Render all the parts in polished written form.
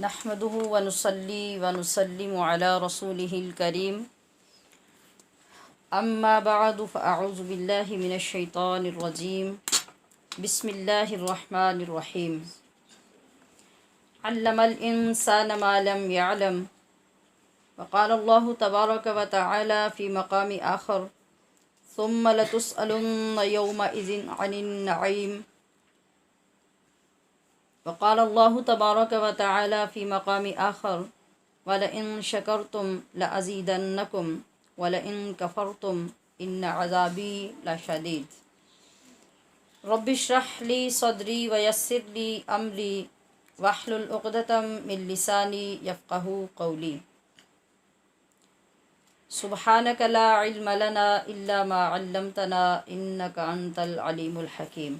नहमदुहु व नुसल्ली व नुसल्लिमु अला रसूलिहिल करीम अम्मा बअदु फ़अऊज़ु बिल्लाहि मिनश शैतानिर रजीम बिस्मिल्लाहिर रहमानिर रहीम अल्लमल इंसाना मा लम यअलम व क़ाला अल्लाहु तबारक व तआला फ़ी मक़ामि आख़र सुम्मा लतुसअलुन्ना यौमइज़िन अनिन नईम वक़ाल अल्लाहु तबारक व तआला फ़ी मक़ामि आख़र वलइन शकरतुम लअज़ीदन्नकुम वलइन कफ़रतुम इन्न अज़ाबी लशदीद रब्बिश्रह ली सदरी वयस्सिर ली अमरी वहलुल उक़दतम मिन लिसानी यफ़क़हू क़ौली सुब्हानक ला इल्म लना इल्ला मा अल्लमतना इन्नका अंतल अलीमुल हकीम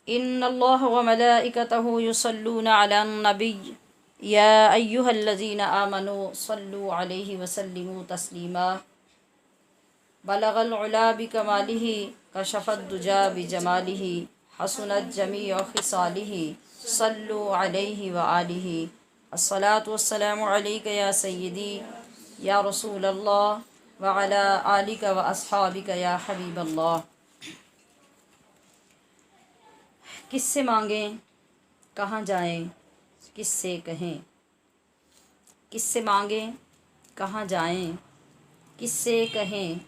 इन्नल्लाह व मलाइकतहु युसल्लूना अलन नबिय्य या अय्युहल्लज़ीना आमनू सल्लु अलैहि व सल्लिमू तस्लीमा बलगल उला बिकमालिही कशफद दुजा बिजमालिही हसनत जमीअ खिसालिही सल्लु अलैहि व आलिही अस्सलातु वस्सलामु अलैका या सय्यदी या रसूलल्लाह व अला आलिका व अस्हाबिका या हबीबल्लाह। किससे मांगें, कहाँ जाएं, किससे कहें। किससे मांगें, कहाँ जाएं, किससे कहें,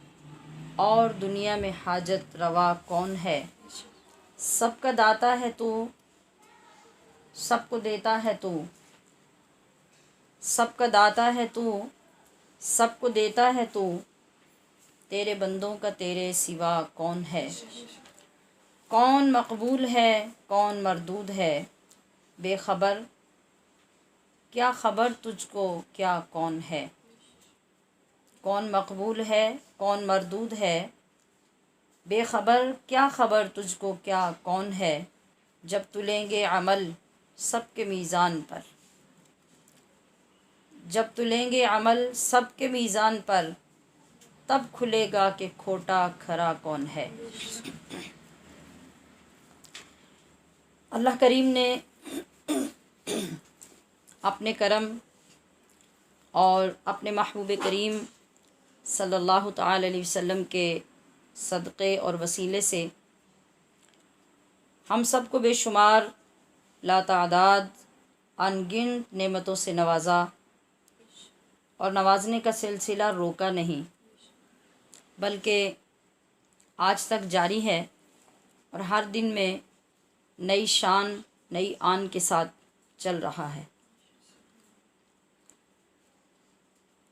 और दुनिया में हाजत रवा कौन है। सबका दाता है तू, सबको देता है तू, सबका दाता है तू, सबको देता है तू, तेरे बंदों का तेरे सिवा कौन है। कौन मकबूल है, कौन मरदूद है, बेखबर क्या खबर तुझको क्या कौन है। कौन मकबूल है, कौन मरदूद है, बेखबर क्या खबर तुझको क्या कौन है। जब तुलेंगे अमल सबके मीज़ान पर, जब तुलेंगे अमल सबके मीज़ान पर, तब खुलेगा कि खोटा खरा कौन है। अल्लाह करीम ने अपने करम और अपने महबूब करीम सल्लल्लाहु तआला अलैहि वसल्लम के सदक़े और वसीले से हम सबको बेशुमार लातादाद अनगिनत नेमतों से नवाजा और नवाजने का सिलसिला रोका नहीं, बल्कि आज तक जारी है और हर दिन में नई शान नई आन के साथ चल रहा है।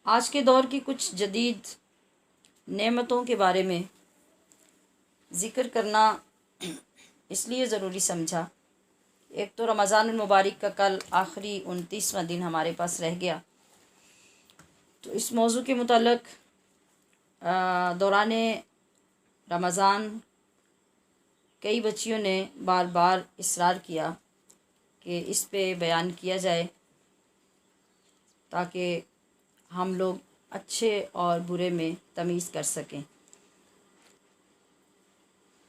आज के दौर की कुछ जदीद नेमतों के बारे में ज़िक्र करना इसलिए ज़रूरी समझा। एक तो रमज़ानुल मुबारक का कल आखिरी 29वां दिन हमारे पास रह गया, तो इस मौजू के मुताल्लिक़ दौराने रमज़ान कई बच्चियों ने बार बार इसरार किया कि इस पे बयान किया जाए ताकि हम लोग अच्छे और बुरे में तमीज़ कर सकें।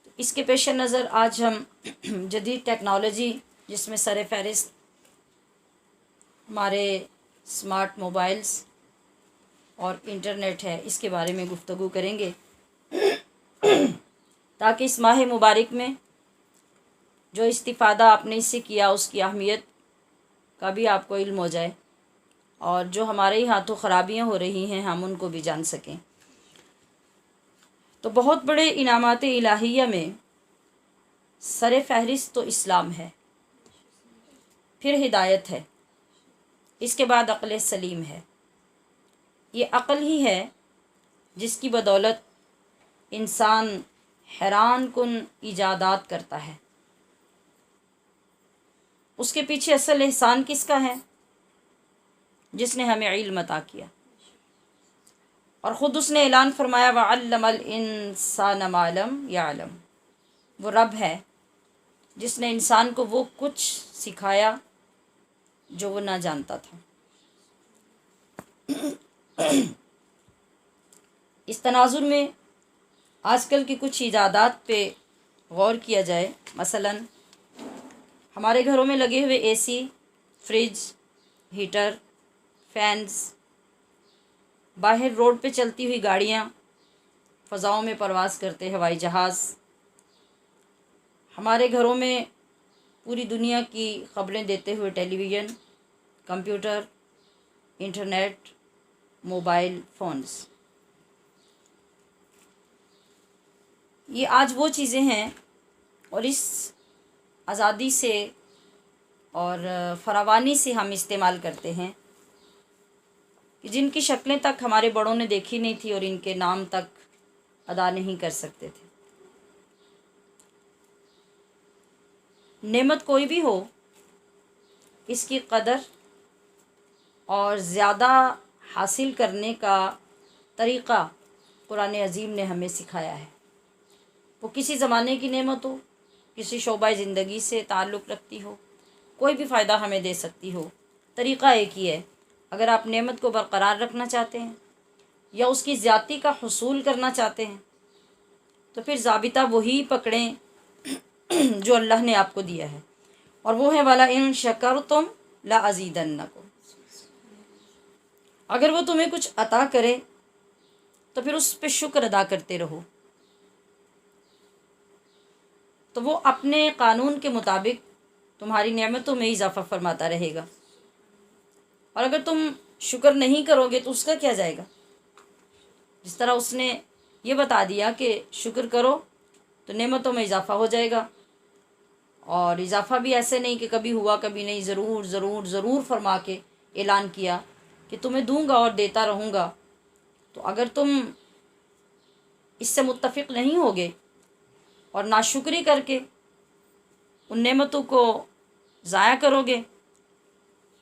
तो इसके पेश नज़र आज हम जदीद टेक्नोलॉजी जिसमें सर फहरिस्त हमारे स्मार्ट मोबाइल्स और इंटरनेट है, इसके बारे में गुफ्तगू करेंगे ताकि इस माह मुबारक में जो इस्तिफ़ादा आपने इससे किया उसकी अहमियत का भी आपको इल्म हो जाए और जो हमारे ही हाथों ख़राबियाँ हो रही हैं हम उनको भी जान सकें। तो बहुत बड़े इनामात इलाहिया में सर फहरिस्त तो इस्लाम है, फिर हिदायत है, इसके बाद अक़ल सलीम है। ये अक़ल ही है जिसकी बदौलत इंसान हैरान कुन ईजादात करता है। उसके पीछे असल एहसान किसका है? जिसने हमें इल्म अता किया और ख़ुद उसने ऐलान फरमाया वअल्लमल इंसान मा लम यअलम। वो रब है जिसने इंसान को वो कुछ सिखाया जो वो ना जानता था। इस तनाजुर में आजकल की कुछ ईजादात पे गौर किया जाए। मसलन हमारे घरों में लगे हुए एसी, फ्रिज, हीटर, फैंस, बाहर रोड पे चलती हुई गाड़ियाँ, फ़ज़ाओं में परवाज़ करते हवाई जहाज़, हमारे घरों में पूरी दुनिया की ख़बरें देते हुए television, computer, internet, mobile phones, ये आज वो चीज़ें हैं। और इस आज़ादी से और फरावानी से हम इस्तेमाल करते हैं कि जिनकी शक्लें तक हमारे बड़ों ने देखी नहीं थी और इनके नाम तक अदा नहीं कर सकते थे। नेमत कोई भी हो, इसकी कदर और ज़्यादा हासिल करने का तरीक़ा कुरान अज़ीम ने हमें सिखाया है। वो किसी ज़माने की नेमत हो, किसी शोबाए ज़िंदगी से ताल्लुक़ रखती हो, कोई भी फ़ायदा हमें दे सकती हो, तरीक़ा एक ही है। अगर आप नेमत को बरक़रार रखना चाहते हैं या उसकी ज़्यादती का हुसूल करना चाहते हैं तो फिर ज़ाबिता वही पकड़ें जो अल्लाह ने आपको दिया है, और वो है वाला इन शकरतुम ला अज़ीदन्नकुम। अगर वो तुम्हें कुछ अता करे तो फिर उस पर शुक्र अदा करते रहो, तो वो अपने कानून के मुताबिक तुम्हारी नेमतों में इजाफ़ा फरमाता रहेगा। और अगर तुम शुक्र नहीं करोगे तो उसका क्या जाएगा। जिस तरह उसने ये बता दिया कि शुक्र करो तो नेमतों में इजाफ़ा हो जाएगा, और इजाफ़ा भी ऐसे नहीं कि कभी हुआ कभी नहीं, ज़रूर ज़रूर ज़रूर फरमा के ऐलान किया कि तुम्हें दूंगा और देता रहूँगा। तो अगर तुम इससे मुत्तफ़िक़ नहीं होगे और नाशुक्री करके उन नेमतों को ज़ाया करोगे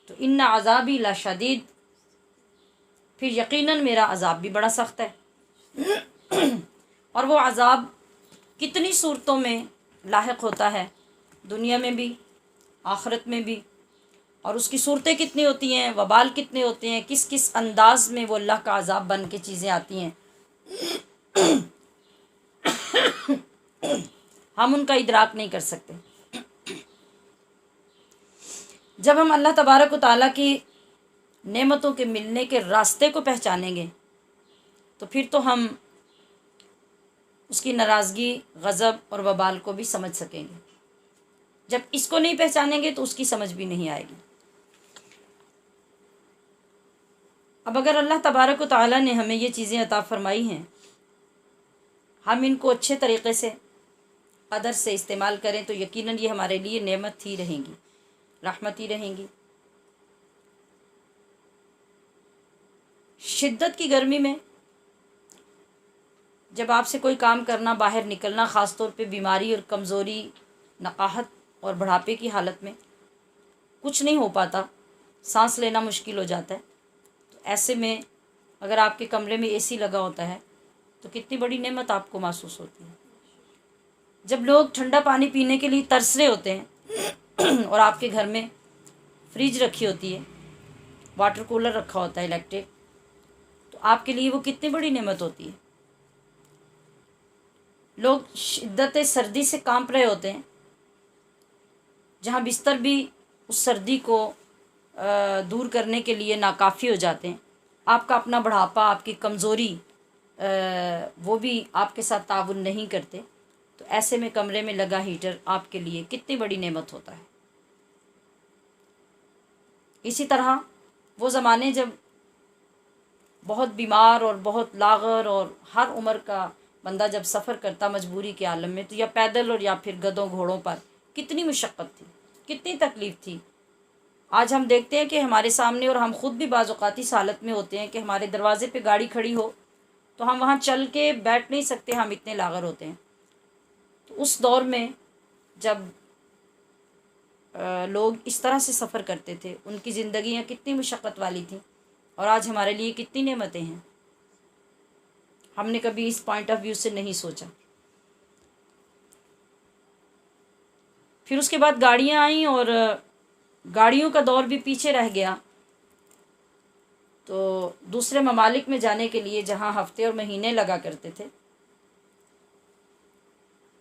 तो इन्ना अज़ाबी ला शदीद, फिर यकीनन मेरा अज़ाब भी बड़ा सख्त है। और वो अज़ाब कितनी सूरतों में लाहिक़ होता है, दुनिया में भी आखिरत में भी, और उसकी सूरतें कितनी होती हैं, वबाल कितने होते हैं, किस किस अंदाज में वो अल्लाह का अज़ाब बन के चीज़ें आती हैं, हम उनका इदराक नहीं कर सकते। जब हम अल्लाह तबारक व तआला की नेमतों के मिलने के रास्ते को पहचानेंगे तो फिर तो हम उसकी नाराज़गी, गज़ब और वबाल को भी समझ सकेंगे। जब इसको नहीं पहचानेंगे तो उसकी समझ भी नहीं आएगी। अब अगर अल्लाह तबारक व तआला ने हमें ये चीज़ें अता फ़रमाई हैं, हम इनको अच्छे तरीक़े से कदर से इस्तेमाल करें तो यकीनन ये हमारे लिए नेमत ही रहेंगी, रहमत ही रहेंगी। शिद्दत की गर्मी में जब आपसे कोई काम करना, बाहर निकलना, ख़ास तौर पे बीमारी और कमज़ोरी, नकाहत और बुढ़ापे की हालत में कुछ नहीं हो पाता, सांस लेना मुश्किल हो जाता है, तो ऐसे में अगर आपके कमरे में एसी लगा होता है तो कितनी बड़ी नेमत आपको महसूस होती है। जब लोग ठंडा पानी पीने के लिए तरस रहे होते हैं और आपके घर में फ्रिज रखी होती है, वाटर कूलर रखा होता है इलेक्ट्रिक, तो आपके लिए वो कितनी बड़ी नेमत होती है। लोग शिद्दत सर्दी से कांप रहे होते हैं, जहाँ बिस्तर भी उस सर्दी को दूर करने के लिए नाकाफ़ी हो जाते हैं। आपका अपना बुढ़ापा, आपकी कमज़ोरी, वो भी आपके साथ ताउन नहीं करते, तो ऐसे में कमरे में लगा हीटर आपके लिए कितनी बड़ी नेमत होता है। इसी तरह वो ज़माने जब बहुत बीमार और बहुत लाग़र और हर उम्र का बंदा जब सफ़र करता मजबूरी के आलम में, तो या पैदल और या फिर गधों घोड़ों पर, कितनी मुशक्क़त थी, कितनी तकलीफ़ थी। आज हम देखते हैं कि हमारे सामने, और हम ख़ुद भी बाज़ औक़ात इस हालत में होते हैं कि हमारे दरवाज़े पे गाड़ी खड़ी हो तो हम वहाँ चल के बैठ नहीं सकते, हम इतने लाग़र होते हैं। तो उस दौर में जब लोग इस तरह से सफ़र करते थे, उनकी ज़िंदगियाँ कितनी मुशक्क़त वाली थी, और आज हमारे लिए कितनी नेमतें हैं। हमने कभी इस पॉइंट ऑफ व्यू से नहीं सोचा। फिर उसके बाद गाड़ियाँ आईं और गाड़ियों का दौर भी पीछे रह गया, तो दूसरे ममालिक में जाने के लिए जहाँ हफ्ते और महीने लगा करते थे,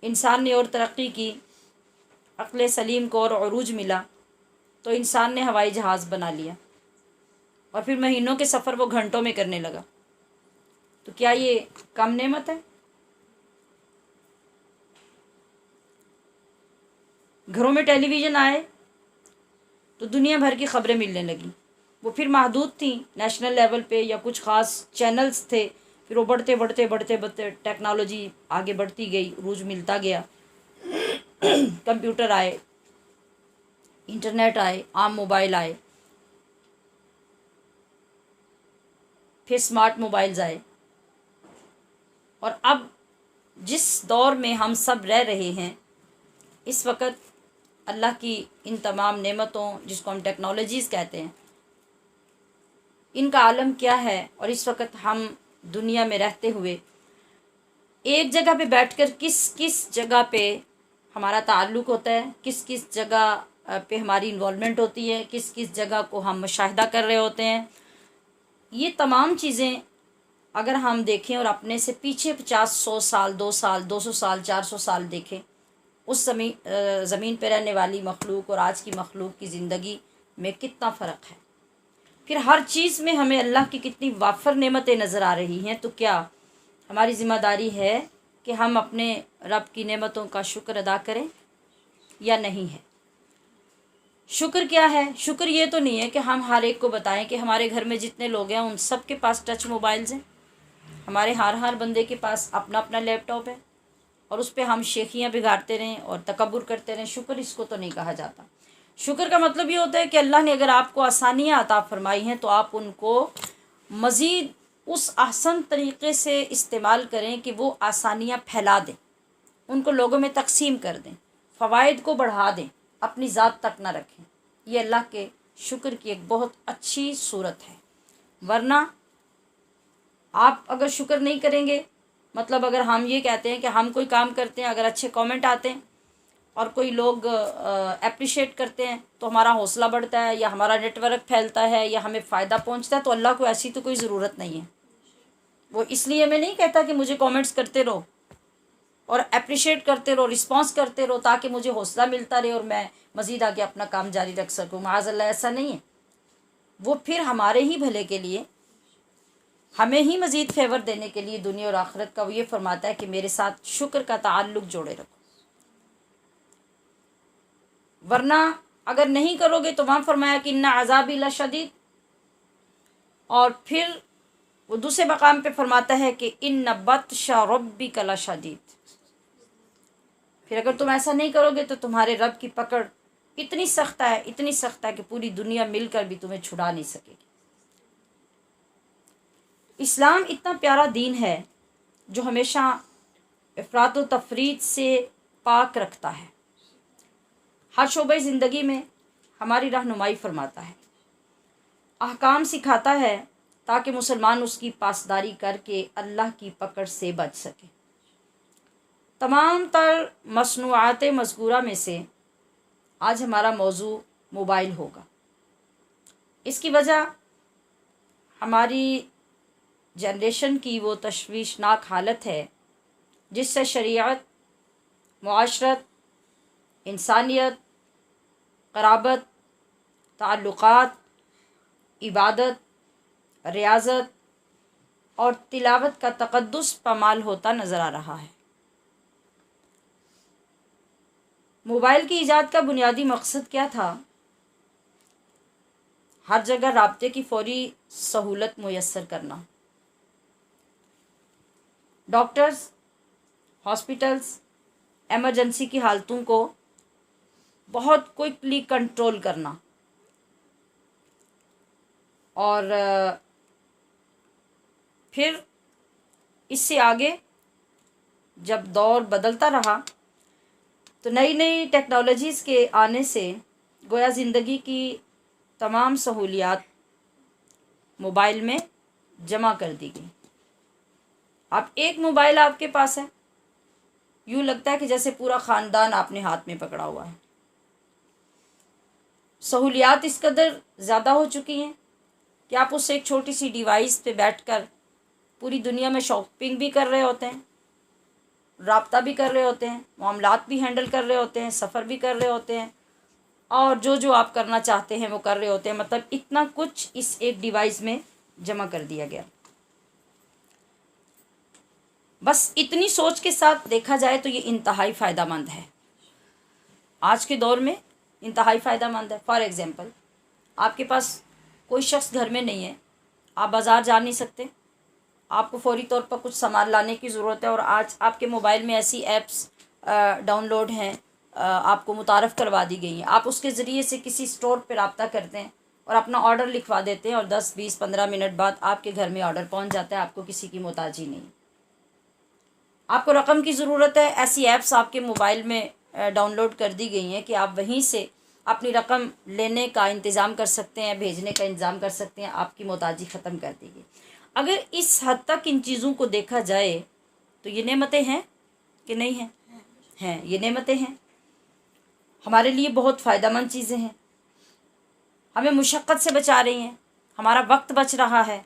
इंसान ने और तरक्की की, अक्ल सलीम को और उरूज मिला तो इंसान ने हवाई जहाज़ बना लिया और फिर महीनों के सफ़र वो घंटों में करने लगा। तो क्या ये कम नेमत है? घरों में टेलीविज़न आए तो दुनिया भर की ख़बरें मिलने लगी। वो फिर महदूद थी नेशनल लेवल पे या कुछ ख़ास चैनल्स थे, फिर वो बढ़ते बढ़ते बढ़ते बढ़ते टेक्नोलॉजी आगे बढ़ती गई, रूज मिलता गया। कंप्यूटर आए, इंटरनेट आए, आम मोबाइल आए, फिर स्मार्ट मोबाइल्स आए और अब जिस दौर में हम सब रह रहे हैं इस वक्त अल्लाह की इन तमाम नेमतों, जिसको हम टेक्नोलॉजीज़ कहते हैं, इनका आलम क्या है। और इस वक्त हम दुनिया में रहते हुए एक जगह पे बैठकर किस किस जगह पे हमारा ताल्लुक़ होता है, किस किस जगह पे हमारी इन्वॉल्वमेंट होती है, किस किस जगह को हम मुशाहिदा कर रहे होते हैं, ये तमाम चीज़ें अगर हम देखें और अपने से पीछे 50-100 साल, 2 साल, 200 साल, 400 साल देखें, उस ज़मीन पर रहने वाली मखलूक और आज की मखलूक की ज़िंदगी में कितना फ़र्क है। फिर हर चीज़ में हमें अल्लाह की कितनी वाफर नेमतें नज़र आ रही हैं। तो क्या हमारी ज़िम्मेदारी है कि हम अपने रब की नेमतों का शुक्र अदा करें या नहीं है? शुक्र क्या है? शुक्र ये तो नहीं है कि हम हर एक को बताएं कि हमारे घर में जितने लोग हैं उन सब के पास टच मोबाइल्स हैं, हमारे हर बंदे के पास अपना अपना लैपटॉप है और उस पर हम शेखियाँ बिगाड़ते रहें और तकब्बुर करते रहें। शुक्र इसको तो नहीं कहा जाता। शुक्र का मतलब ये होता है कि अल्लाह ने अगर आपको आसानियाँ अता फरमाई हैं तो आप उनको मज़ीद उस आसान तरीक़े से इस्तेमाल करें कि वो आसानियाँ फैला दें, उनको लोगों में तकसीम कर दें, फ़वाइद को बढ़ा दें, अपनी ज़ात तक ना रखें। ये अल्लाह के शुक्र की एक बहुत अच्छी सूरत है। वरना आप अगर शुक्र नहीं करेंगे, मतलब अगर हम ये कहते हैं कि हम कोई काम करते हैं, अगर अच्छे कमेंट आते हैं और कोई लोग अप्रिशिएट करते हैं तो हमारा हौसला बढ़ता है या हमारा नेटवर्क फैलता है या हमें फ़ायदा पहुंचता है, तो अल्लाह को ऐसी तो कोई ज़रूरत नहीं है। वो इसलिए मैं नहीं कहता कि मुझे कमेंट्स करते रहो और अप्रिशिएट करते रहो, रिस्पॉन्स करते रहो ताकि मुझे हौसला मिलता रहे और मैं मज़ीद आगे अपना काम जारी रख सकूँ। माज़अल्लाह ऐसा नहीं है। वो फिर हमारे ही भले के लिए, हमें ही मज़ीद फेवर देने के लिए दुनिया और आखिरत का वो ये फरमाता है कि मेरे साथ शुक्र का ताल्लुक़ जोड़े रखो। वरना अगर नहीं करोगे तो वहाँ फरमाया कि इन्ना अज़ाबी लशदीद, और फिर वो दूसरे मकाम पे फरमाता है कि इन्ना बत्शा रब्बिका लशदीद। फिर अगर तुम ऐसा नहीं करोगे तो तुम्हारे रब की पकड़ इतनी सख्त है, इतनी सख्त है कि पूरी दुनिया मिलकर भी तुम्हें छुड़ा नहीं सकेगी। इस्लाम इतना प्यारा दीन है जो हमेशा इफ़रात व तफरीत से पाक रखता है, हर शोबे ज़िंदगी में हमारी रहनुमाई फरमाता है, अहकाम सिखाता है ताकि मुसलमान उसकी पासदारी करके अल्लाह की पकड़ से बच सके। तमाम तर मसनूआत मज़कूरा में से आज हमारा मौजू मोबाइल होगा। इसकी वजह हमारी जनरेशन की वो तशवीशनाक हालत है जिससे शरीयत, मुआशरत, इंसानियत, क़राबत, ताल्लुक़ात, इबादत, रियाज़त और तिलावत का तक़द्दुस पामाल होता नज़र आ रहा है। मोबाइल की ईजाद का बुनियादी मकसद क्या था? हर जगह राब्ते की फ़ौरी सहूलत मुयस्सर करना। डॉक्टर्स, हॉस्पिटल्स एमरजेंसी की हालतों को बहुत क्विकली कंट्रोल करना और फिर इससे आगे जब दौर बदलता रहा तो नई नई टेक्नोलॉजीज़ के आने से गोया ज़िंदगी की तमाम सहूलियात मोबाइल में जमा कर दी गई। अब एक मोबाइल आपके पास है, यूँ लगता है कि जैसे पूरा ख़ानदान आपने हाथ में पकड़ा हुआ है। सहूलियात इस कदर ज़्यादा हो चुकी हैं कि आप उससे एक छोटी सी डिवाइस पे बैठकर पूरी दुनिया में शॉपिंग भी कर रहे होते हैं, राब्ता भी कर रहे होते हैं, मामलात भी हैंडल कर रहे होते हैं, सफ़र भी कर रहे होते हैं, और जो जो आप करना चाहते हैं वो कर रहे होते हैं। मतलब इतना कुछ इस एक डिवाइस में जमा कर दिया गया। बस इतनी सोच के साथ देखा जाए तो ये इंतहाई फ़ायदेमंद है, आज के दौर में इंतहाई फ़ायदेमंद है। फॉर एग्ज़ाम्पल, आपके पास कोई शख्स घर में नहीं है, आप बाज़ार जा नहीं सकते, आपको फौरी तौर पर कुछ सामान लाने की ज़रूरत है, और आज आपके मोबाइल में ऐसी ऐप्स डाउनलोड हैं, आपको मुतारफ़ करवा दी गई हैं। आप उसके ज़रिए से किसी स्टोर पर रब्ता करते हैं और अपना ऑर्डर लिखवा देते हैं, और 10, 20, 15 मिनट बाद आपके घर में ऑर्डर पहुंच जाता है, आपको किसी की मोहताजी नहीं। आपको रकम की ज़रूरत है, ऐसी ऐप्स आपके मोबाइल में डाउनलोड कर दी गई हैं कि आप वहीं से अपनी रकम लेने का इंतज़ाम कर सकते हैं, भेजने का इंतज़ाम कर सकते हैं, आपकी मोहताजी ख़त्म कर दी गई। अगर इस हद तक इन चीज़ों को देखा जाए तो ये नेमतें हैं कि नहीं हैं? हैं, ये नेमतें हैं, हमारे लिए बहुत फ़ायदेमंद चीज़ें हैं, हमें मुशक्क़त से बचा रही हैं, हमारा वक्त बच रहा है,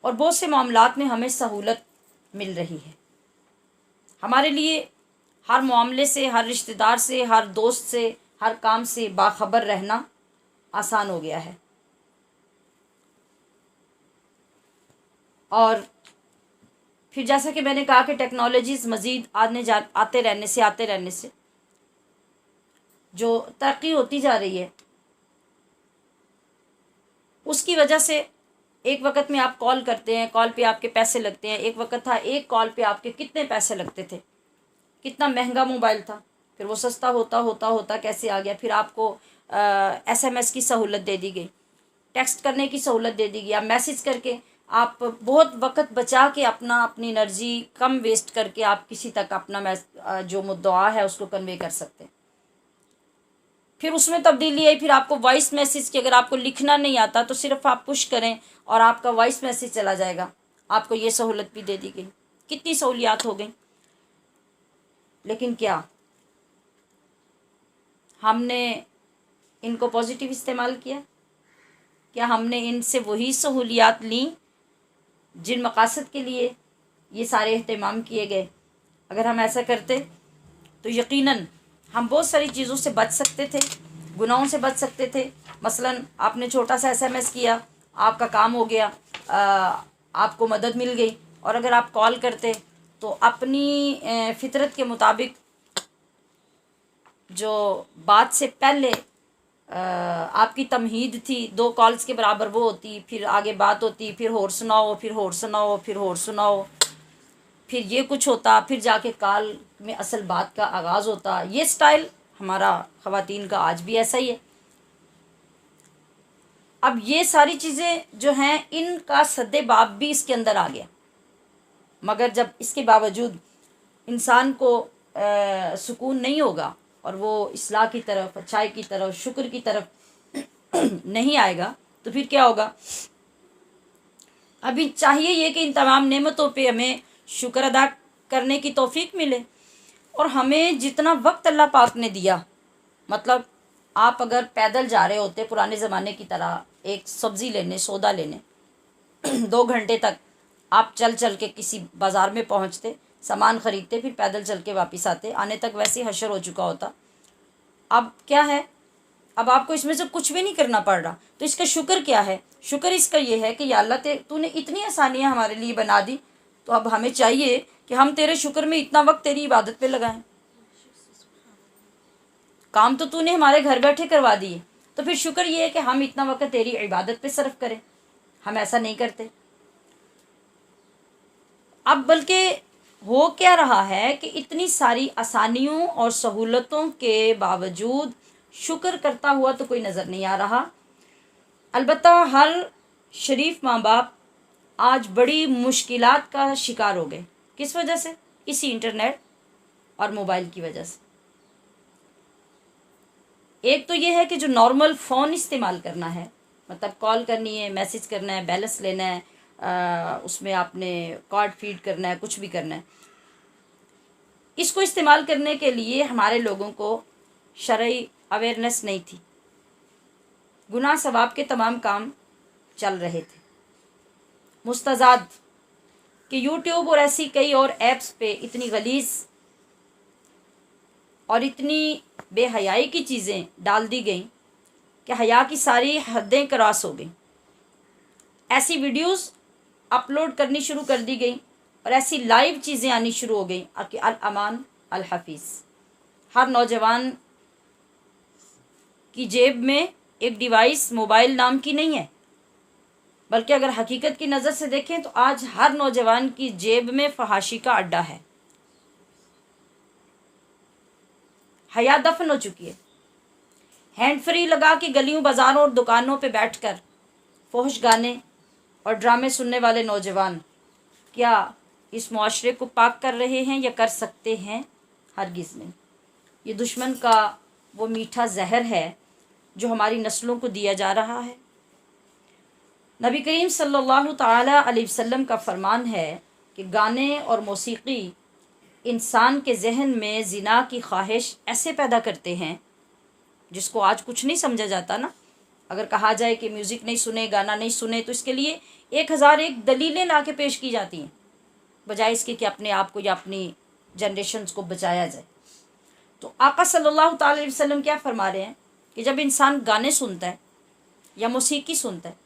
और बहुत से मामलात में हमें सहूलत मिल रही है। हमारे लिए हर मामले से, हर रिश्तेदार से, हर दोस्त से, हर काम से बाखबर रहना आसान हो गया है। और फिर जैसा कि मैंने कहा कि टेक्नोलॉजीज़ मज़ीद आते रहने से जो तरक्की होती जा रही है, उसकी वजह से एक वक्त में आप कॉल करते हैं, कॉल पे आपके पैसे लगते हैं। एक वक्त था, एक कॉल पे आपके कितने पैसे लगते थे, कितना महंगा मोबाइल था, फिर वो सस्ता होता होता होता कैसे आ गया। फिर आपको SMS की सहूलत दे दी गई, टेक्स्ट करने की सहूलत दे दी गई, आप मैसेज करके आप बहुत वक्त बचा के अपनी एनर्जी कम वेस्ट करके आप किसी तक अपना जो मुद्दा है उसको कन्वे कर सकते हैं। फिर उसमें तब्दीली आई, फिर आपको वॉइस मैसेज की, अगर आपको लिखना नहीं आता तो सिर्फ आप पुश करें और आपका वॉइस मैसेज चला जाएगा, आपको ये सहूलत भी दे दी गई। कितनी सहूलियात हो गई। लेकिन क्या हमने इनको पॉजिटिव इस्तेमाल किया? क्या हमने इनसे वही सहूलियात ली जिन मकासद के लिए ये सारे एहतमाम किए गए? अगर हम ऐसा करते तो यकीनन हम बहुत सारी चीज़ों से बच सकते थे, गुनाहों से बच सकते थे। मसलन आपने छोटा सा SMS किया, आपका काम हो गया, आपको मदद मिल गई। और अगर आप कॉल करते तो अपनी फितरत के मुताबिक जो बात से पहले आपकी तमहीद थी 2 कॉल्स के बराबर वो होती, फिर आगे बात होती, फिर होर सुनाओ, फिर होर सुनाओ, फिर होर सुनाओ, फिर ये कुछ होता, फिर जाके कॉल में असल बात का आगाज़ होता। ये स्टाइल हमारा ख़वातीन का आज भी ऐसा ही है। अब ये सारी चीज़ें जो हैं, इनका सद्देबाब भी इसके अंदर आ गया, मगर जब इसके बावजूद इंसान को सुकून नहीं होगा और वो इस्लाह की तरफ, अच्छाई की तरफ, शुक्र की तरफ नहीं आएगा तो फिर क्या होगा? अभी चाहिए ये कि इन तमाम नेमतों पे हमें शुक्र अदा करने की तौफीक मिले, और हमें जितना वक्त अल्लाह पाक ने दिया, मतलब आप अगर पैदल जा रहे होते पुराने ज़माने की तरह एक सब्ज़ी लेने, सौदा लेने 2 घंटे तक आप चल चल के किसी बाज़ार में पहुंचते, सामान ख़रीदते, फिर पैदल चल के वापस आते, आने तक वैसे हशर हो चुका होता। अब क्या है? अब आपको इसमें से कुछ भी नहीं करना पड़ रहा। तो इसका शुक्र क्या है? शुक्र इसका ये है कि या अल्लाह तूने इतनी आसानियाँ हमारे लिए बना दी, तो अब हमें चाहिए कि हम तेरे शुक्र में इतना वक्त तेरी इबादत पे लगाएं। काम तो तूने हमारे घर बैठे करवा दिए, तो फिर शुक्र ये है कि हम इतना वक्त तेरी इबादत पे सर्फ करें। हम ऐसा नहीं करते। अब बल्कि हो क्या रहा है कि इतनी सारी आसानियों और सहूलतों के बावजूद शुक्र करता हुआ तो कोई नज़र नहीं आ रहा। अलबत्ता हर शरीफ माँ बाप आज बड़ी मुश्किलात का शिकार हो गए। किस वजह से? इसी इंटरनेट और मोबाइल की वजह से। एक तो ये है कि जो नॉर्मल फ़ोन इस्तेमाल करना है, मतलब कॉल करनी है, मैसेज करना है, बैलेंस लेना है, उसमें आपने कार्ड फीड करना है, कुछ भी करना है, इसको इस्तेमाल करने के लिए हमारे लोगों को शरई अवेयरनेस नहीं थी। गुनाह सवाब के तमाम काम चल रहे थे, मुस्तज़ाद कि यूट्यूब और ऐसी कई और ऐप्स पे इतनी गलीज़ और इतनी बेहयाई की चीज़ें डाल दी गई कि हया की सारी हदें क्रॉस हो गई। ऐसी वीडियोस अपलोड करनी शुरू कर दी गई और ऐसी लाइव चीज़ें आनी शुरू हो गई कि अल अमान अल हफीज़। हर नौजवान की जेब में एक डिवाइस मोबाइल नाम की नहीं है, बल्कि अगर हकीकत की नज़र से देखें तो आज हर नौजवान की जेब में फहाशी का अड्डा है। हया दफन हो चुकी है। हैंड फ्री लगा के गलियों बाज़ारों और दुकानों पे बैठकर फौहश गाने और ड्रामे सुनने वाले नौजवान क्या इस मुआशरे को पाक कर रहे हैं या कर सकते हैं? हरगिज़ नहीं। ये दुश्मन का वो मीठा जहर है जो हमारी नस्लों को दिया जा रहा है। नबी करीम सल्लल्लाहु ताला अलैहि वसल्लम का फरमान है कि गाने और मौसीकी इंसान के जहन में ज़िना की ख्वाहिश ऐसे पैदा करते हैं जिसको आज कुछ नहीं समझा जाता ना। अगर कहा जाए कि म्यूज़िक नहीं सुने, गाना नहीं सुने, तो इसके लिए 1001 दलीलें ला के पेश की जाती हैं, बजाय इसके कि अपने आप को या अपनी जनरेशन्स को बचाया जाए। तो आका सल्लल्लाहु अलैहि वसल्लम क्या फरमा रहे हैं कि जब इंसान गाने सुनता है या मौसीकी सुनता है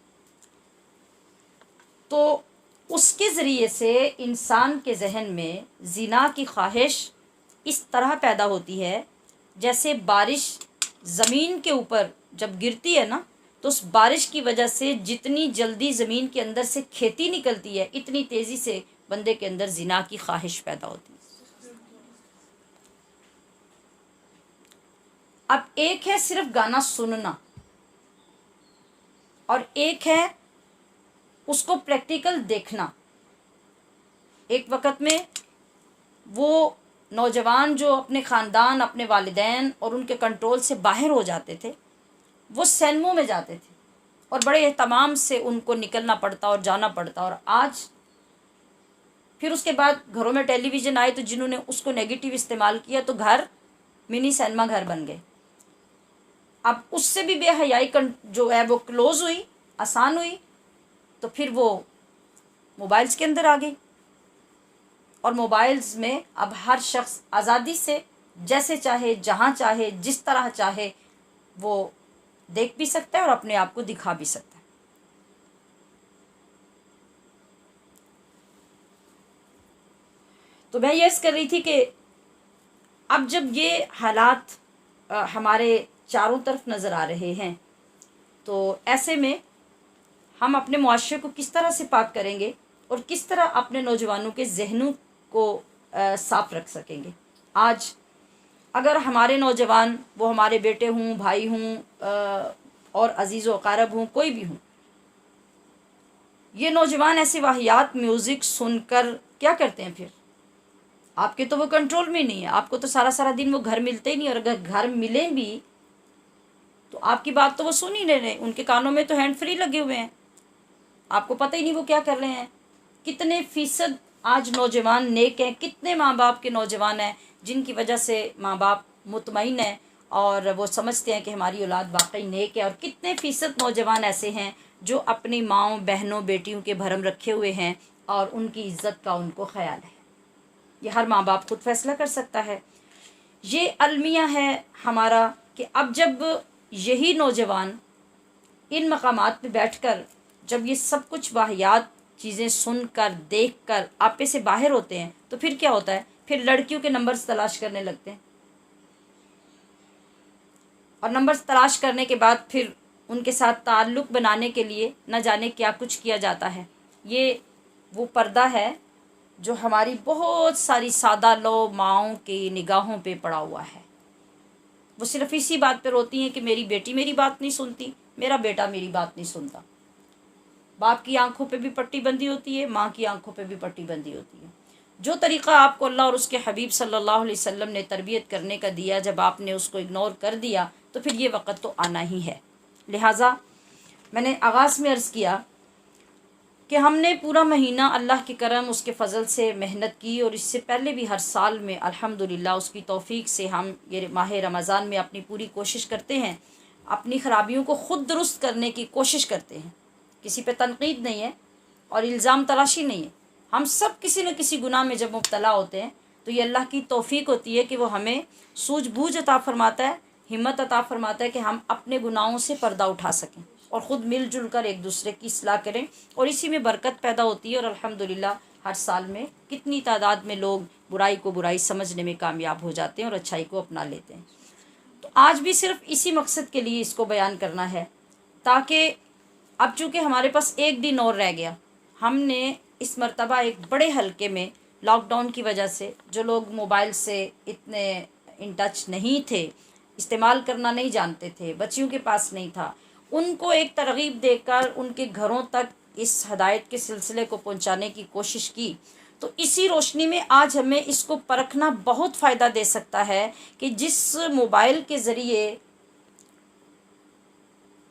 तो उसके ज़रिए से इंसान के जहन में ज़िना की ख्वाहिश इस तरह पैदा होती है जैसे बारिश ज़मीन के ऊपर जब गिरती है ना, तो उस बारिश की वजह से जितनी जल्दी ज़मीन के अंदर से खेती निकलती है, इतनी तेज़ी से बंदे के अंदर ज़िना की ख्वाहिश पैदा होती है। अब एक है सिर्फ गाना सुनना और एक है उसको प्रैक्टिकल देखना। एक वक़्त में वो नौजवान जो अपने ख़ानदान, अपने वालिदैन और उनके कंट्रोल से बाहर हो जाते थे, वो सिनेमा में जाते थे और बड़े एहतमाम से उनको निकलना पड़ता और जाना पड़ता। और आज फिर उसके बाद घरों में टेलीविज़न आए तो जिन्होंने उसको नेगेटिव इस्तेमाल किया तो घर मिनी सिनेमा घर बन गए। अब उससे भी बेहयाई जो है वो क्लोज़ हुई, आसान हुई, तो फिर वो मोबाइल्स के अंदर आ गई और मोबाइल्स में अब हर शख्स आज़ादी से जैसे चाहे, जहाँ चाहे, जिस तरह चाहे वो देख भी सकता है और अपने आप को दिखा भी सकता है। तो मैं ये कर रही थी कि अब जब ये हालात हमारे चारों तरफ नज़र आ रहे हैं तो ऐसे में हम अपने मुआशरे को किस तरह से पाक करेंगे और किस तरह अपने नौजवानों के जहनों को साफ़ रख सकेंगे। आज अगर हमारे नौजवान, वो हमारे बेटे हों, भाई हों और अजीज़ व अक़ारब हों, कोई भी हों, ये नौजवान ऐसे वाहियात म्यूज़िक सुनकर क्या करते हैं, फिर आपके तो वो कंट्रोल में नहीं है। आपको तो सारा सारा दिन वो घर मिलते ही नहीं, और अगर घर मिले भी तो आपकी बात तो वो सुन ही नहीं रहे। उनके कानों में तो हैंड फ्री लगे हुए हैं, आपको पता ही नहीं वो क्या कर रहे हैं। कितने फ़ीसद आज नौजवान नेक हैं, कितने माँ बाप के नौजवान हैं जिनकी वजह से माँ बाप मुतमईन हैं और वो समझते हैं कि हमारी औलाद वाकई नेक है, और कितने फ़ीसद नौजवान ऐसे हैं जो अपनी माँओं, बहनों, बेटियों के भरम रखे हुए हैं और उनकी इज़्ज़त का उनको ख़याल है। ये हर माँ बाप खुद फैसला कर सकता है। ये अलमिया है हमारा कि अब जब यही नौजवान इन मकामात पे बैठकर जब ये सब कुछ वाहियात चीज़ें सुनकर, देखकर आपे से बाहर होते हैं तो फिर क्या होता है, फिर लड़कियों के नंबर्स तलाश करने लगते हैं और नंबर्स तलाश करने के बाद फिर उनके साथ ताल्लुक़ बनाने के लिए न जाने क्या कुछ किया जाता है। ये वो पर्दा है जो हमारी बहुत सारी सादा लो माँओं की निगाहों पे पड़ा हुआ है। वो सिर्फ इसी बात पे रोती हैं कि मेरी बेटी मेरी बात नहीं सुनती, मेरा बेटा मेरी बात नहीं सुनता। बाप की आंखों पे भी पट्टी बंदी होती है, माँ की आंखों पे भी पट्टी बंदी होती है। जो तरीक़ा आपको अल्लाह और उसके हबीब सल्लल्लाहु अलैहि वसल्लम ने तरबियत करने का दिया, जब आपने उसको इग्नोर कर दिया तो फिर ये वक़्त तो आना ही है। लिहाजा मैंने आगाज़ में अर्ज़ किया कि हमने पूरा महीना अल्लाह के करम, उसके फ़ज़ल से मेहनत की और इससे पहले भी हर साल में अल्हम्दुलिल्लाह उसकी तौफ़ीक से हम ये माह रमज़ान में अपनी पूरी कोशिश करते हैं, अपनी ख़राबियों को ख़ुद दुरुस्त करने की कोशिश करते हैं। किसी पे तनक़ीद नहीं है और इल्ज़ाम तराशी नहीं है, हम सब किसी न किसी गुनाह में जब मुब्तला होते हैं तो ये अल्लाह की तौफीक होती है कि वो हमें सूझबूझ अता फरमाता है, हिम्मत अता फरमाता है कि हम अपने गुनाहों से पर्दा उठा सकें और ख़ुद मिलजुल कर एक दूसरे की इस्लाह करें, और इसी में बरकत पैदा होती है। और अल्हम्दुलिल्लाह हर साल में कितनी तादाद में लोग बुराई को बुराई समझने में कामयाब हो जाते हैं और अच्छाई को अपना लेते हैं। तो आज भी सिर्फ इसी मकसद के लिए इसको बयान करना है, ताकि अब चूँकि हमारे पास एक दिन और रह गया, हमने इस मर्तबा एक बड़े हल्के में लॉकडाउन की वजह से जो लोग मोबाइल से इतने इन टच नहीं थे, इस्तेमाल करना नहीं जानते थे, बच्चियों के पास नहीं था, उनको एक तरगीब देकर उनके घरों तक इस हदायत के सिलसिले को पहुंचाने की कोशिश की। तो इसी रोशनी में आज हमें इसको परखना बहुत फ़ायदा दे सकता है कि जिस मोबाइल के ज़रिए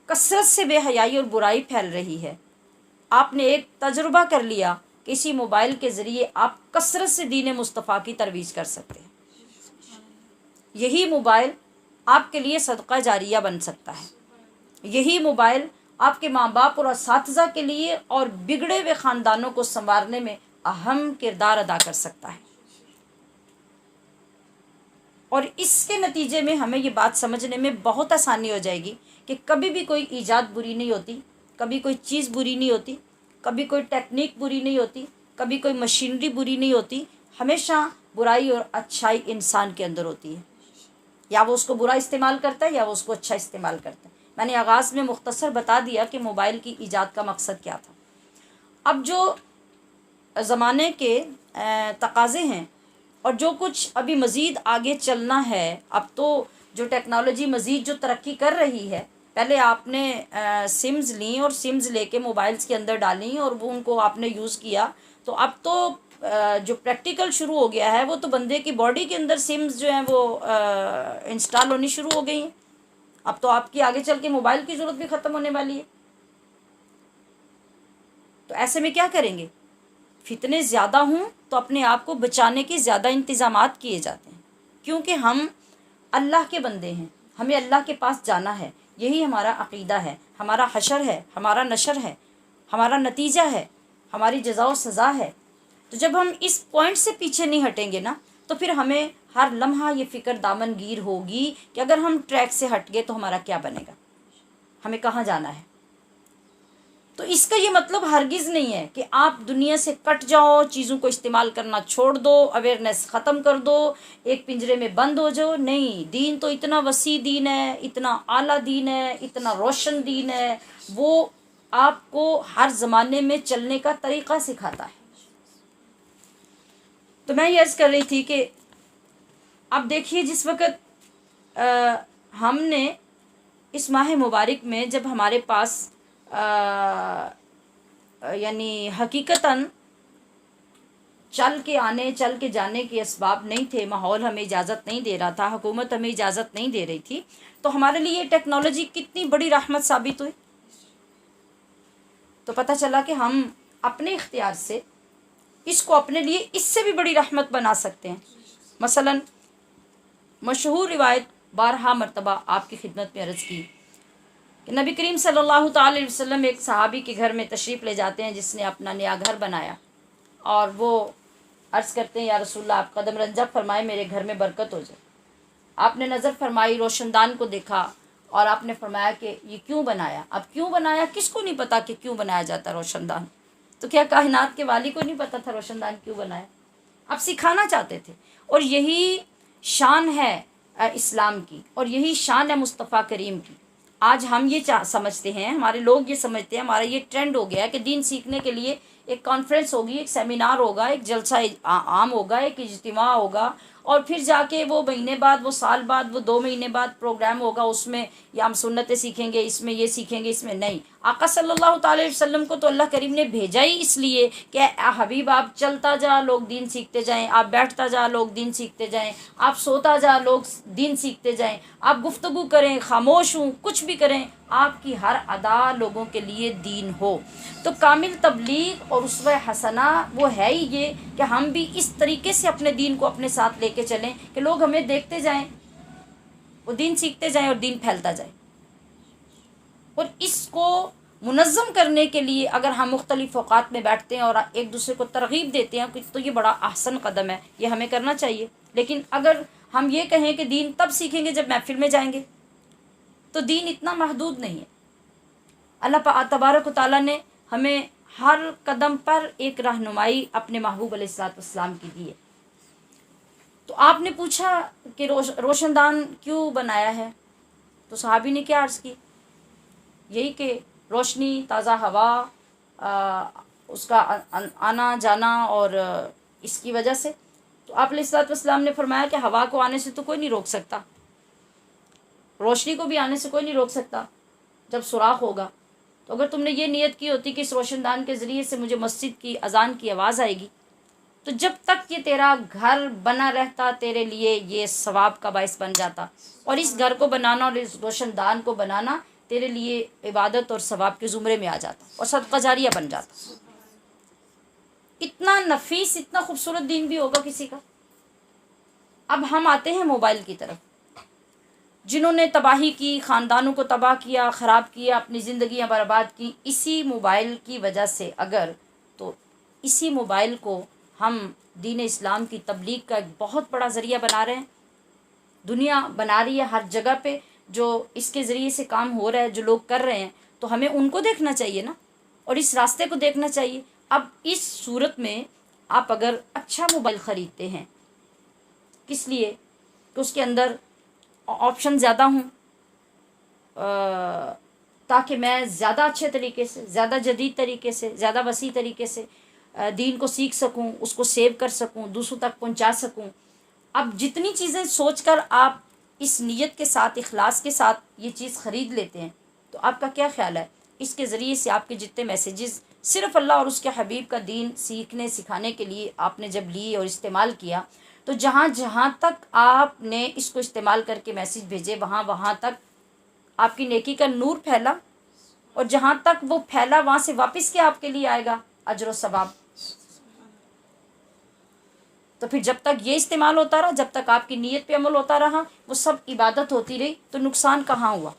कसरत से बेहयाई और बुराई फैल रही है, आपने एक तजुर्बा कर लिया कि इसी मोबाइल के ज़रिए आप कसरत से दीन मुस्तफ़ा की तरवीज कर सकते हैं। यही मोबाइल आपके लिए सदका जारिया बन सकता है। यही मोबाइल आपके माँ बाप और असातिज़ा के लिए और बिगड़े हुए ख़ानदानों को संवारने में अहम किरदार अदा कर सकता है। और इसके नतीजे में हमें ये बात समझने में बहुत आसानी हो जाएगी कि कभी भी कोई ईजाद बुरी नहीं होती, कभी कोई चीज़ बुरी नहीं होती, कभी कोई टेक्निक बुरी नहीं होती, कभी कोई मशीनरी बुरी नहीं होती। हमेशा बुराई और अच्छाई इंसान के अंदर होती है, या वो उसको बुरा इस्तेमाल करता है या वो उसको अच्छा इस्तेमाल करता है। मैंने आगाज़ में मुख्तसर बता दिया कि मोबाइल की ईजाद का मकसद क्या था। अब जो ज़माने के तकाज़े हैं और जो कुछ अभी मज़ीद आगे चलना है, अब तो जो टेक्नोलॉजी मज़ीद जो तरक्की कर रही है, पहले आपने सिम्स ली और सिम्स लेके मोबाइल्स के अंदर डाली और वो उनको आपने यूज़ किया, तो अब तो जो प्रैक्टिकल शुरू हो गया है वो तो बंदे की बॉडी के अंदर सिम्स जो हैं वो इंस्टॉल होनी शुरू हो गई हैं। अब तो आपकी आगे चल के मोबाइल की ज़रूरत भी ख़त्म होने वाली है। तो ऐसे में क्या करेंगे? फितने ज़्यादा हों तो अपने आप को बचाने के ज़्यादा इंतज़ामात किए जाते हैं, क्योंकि हम अल्लाह के बंदे हैं, हमें अल्लाह के पास जाना है। यही हमारा अक़ीदा है, हमारा हशर है, हमारा नशर है, हमारा नतीजा है, हमारी जज़ा और सज़ा है। तो जब हम इस पॉइंट से पीछे नहीं हटेंगे ना, तो फिर हमें हर लम्हा ये फ़िक्र दामनगीर होगी कि अगर हम ट्रैक से हट गए तो हमारा क्या बनेगा, हमें कहाँ जाना है। तो इसका ये मतलब हरगिज़ नहीं है कि आप दुनिया से कट जाओ, चीज़ों को इस्तेमाल करना छोड़ दो, अवेयरनेस ख़त्म कर दो, एक पिंजरे में बंद हो जाओ। नहीं, दीन तो इतना वसी दीन है, इतना आला दीन है, इतना रोशन दीन है, वो आपको हर ज़माने में चलने का तरीक़ा सिखाता है। तो मैं ये अर्ज़ कर रही थी कि अब देखिए, जिस वक़्त हमने इस माह मुबारक में जब हमारे पास यानी हकीकतन चल के जाने के असबाब नहीं थे, माहौल हमें इजाज़त नहीं दे रहा था, हुकूमत हमें इजाज़त नहीं दे रही थी, तो हमारे लिए टेक्नोलॉजी कितनी बड़ी रहमत साबित हुई। तो पता चला कि हम अपने इख्तियार से इसको अपने लिए इससे भी बड़ी रहमत बना सकते हैं। मसलन मशहूर रिवायत 12 मरतबा आपकी खिदमत में अर्ज़ की कि नबी करीम सल्लल्लाहु अलैहि वसल्लम एक सहाबी के घर में तशरीफ़ ले जाते हैं जिसने अपना नया घर बनाया, और वो अर्ज़ करते हैं, या रसूलल्लाह आप कदम रंजा फरमाए, मेरे घर में बरकत हो जाए। आपने नज़र फरमाई, रोशनदान को देखा और आपने फरमाया कि ये क्यों बनाया। अब क्यों बनाया, किसको नहीं पता कि क्यों बनाया जाता रोशनदान? तो क्या कायनात के वाली को नहीं पता था रोशनदान क्यों बनाया? आप सिखाना चाहते थे। और यही शान है इस्लाम की, और यही शान है मुस्तफ़ा करीम की। आज हम ये समझते हैं, हमारे लोग ये समझते हैं, हमारा ये ट्रेंड हो गया है कि दीन सीखने के लिए एक कॉन्फ्रेंस होगी, एक सेमिनार होगा, एक जलसा आम होगा, एक इज्तिमा होगा, और फिर जाके वो महीने बाद, वो साल बाद, वो 2 महीने बाद प्रोग्राम होगा, उसमें या हम सुन्नतें सीखेंगे, इसमें ये सीखेंगे, इसमें नहीं। आका सल्लल्लाहु अलैहि वसल्लम को तो अल्लाह करीम ने भेजा ही इसलिए कि हबीब आप चलता जा, लोग दीन सीखते जाएं, आप बैठता जा, लोग दीन सीखते जाएं, आप सोता जा, लोग दीन सीखते जाएं, आप गुफ्तगू करें, खामोश हूँ, कुछ भी करें, आपकी हर अदा लोगों के लिए दीन हो। तो कामिल तबलीग और उसवा हसना वो है ही ये कि हम भी इस तरीके से अपने दीन को अपने साथ लेके चलें कि लोग हमें देखते जाएं, वो दीन सीखते जाएं और दीन फैलता जाए। और इसको मुनज़्ज़म करने के लिए अगर हम मुख्तलिफ़ औक़ात में बैठते हैं और एक दूसरे को तरग़ीब देते हैं तो ये बड़ा अहसन कदम है, ये हमें करना चाहिए। लेकिन अगर हम ये कहें कि दीन तब सीखेंगे जब महफ़िल में जाएंगे, तो दीन इतना महदूद नहीं है। अल्लाह तबारक व तआला ने हमें हर कदम पर एक रहनुमाई अपने महबूब अलैहिस्सलाम की दी है। तो आपने पूछा कि रोशनदान क्यों बनाया है, तो सहाबी ने क्या अर्ज़ की, यही कि रोशनी, ताज़ा हवा, उसका आना जाना और इसकी वजह से। तो आप अलैहिस्सलाम ने फरमाया कि हवा को आने से तो कोई नहीं रोक सकता, रोशनी को भी आने से कोई नहीं रोक सकता जब सुराख होगा। तो अगर तुमने ये नियत की होती कि इस रोशनदान के ज़रिए से मुझे मस्जिद की अज़ान की आवाज़ आएगी, तो जब तक ये तेरा घर बना रहता तेरे लिए ये सवाब का बाइस बन जाता, और इस घर को बनाना और इस रोशनदान को बनाना तेरे लिए इबादत और सवाब के ज़ुमरे में आ जाता और सदका जारिया बन जाता। इतना नफीस, इतना खूबसूरत दीन भी होगा किसी का। अब हम आते हैं मोबाइल की तरफ, जिन्होंने तबाही की, ख़ानदानों को तबाह किया, ख़राब किया, अपनी ज़िंदगियाँ बर्बाद की इसी मोबाइल की वजह से। अगर तो इसी मोबाइल को हम दीन इस्लाम की तबलीग का एक बहुत बड़ा ज़रिया बना रहे हैं। दुनिया बना रही है हर जगह पे, जो इसके ज़रिए से काम हो रहा है, जो लोग कर रहे हैं, तो हमें उनको देखना चाहिए ना, और इस रास्ते को देखना चाहिए। अब इस सूरत में आप अगर अच्छा मोबाइल ख़रीदते हैं, किस लिए कि उसके अंदर ऑप्शन ज़्यादा हों, ताकि मैं ज़्यादा अच्छे तरीके से, ज़्यादा जदीद तरीके से, ज़्यादा वसी तरीके से दीन को सीख सकूं, उसको सेव कर सकूं, दूसरों तक पहुंचा सकूं। अब जितनी चीज़ें सोचकर आप इस नीयत के साथ, इखलास के साथ ये चीज़ ख़रीद लेते हैं, तो आपका क्या ख़्याल है, इसके ज़रिए से आपके जितने मैसेजेस सिर्फ़ अल्लाह और उसके हबीब का दीन सीखने सिखाने के लिए आपने जब लिए और इस्तेमाल किया, तो जहाँ जहाँ तक आपने इसको इस्तेमाल करके मैसेज भेजे, वहाँ वहाँ तक आपकी नेकी का नूर फैला, और जहाँ तक वो फैला वहाँ से वापस क्या आपके लिए आएगा, अजर व सवाब। तो फिर जब तक ये इस्तेमाल होता रहा, जब तक आपकी नीयत पे अमल होता रहा, वो सब इबादत होती रही, तो नुकसान कहाँ हुआ।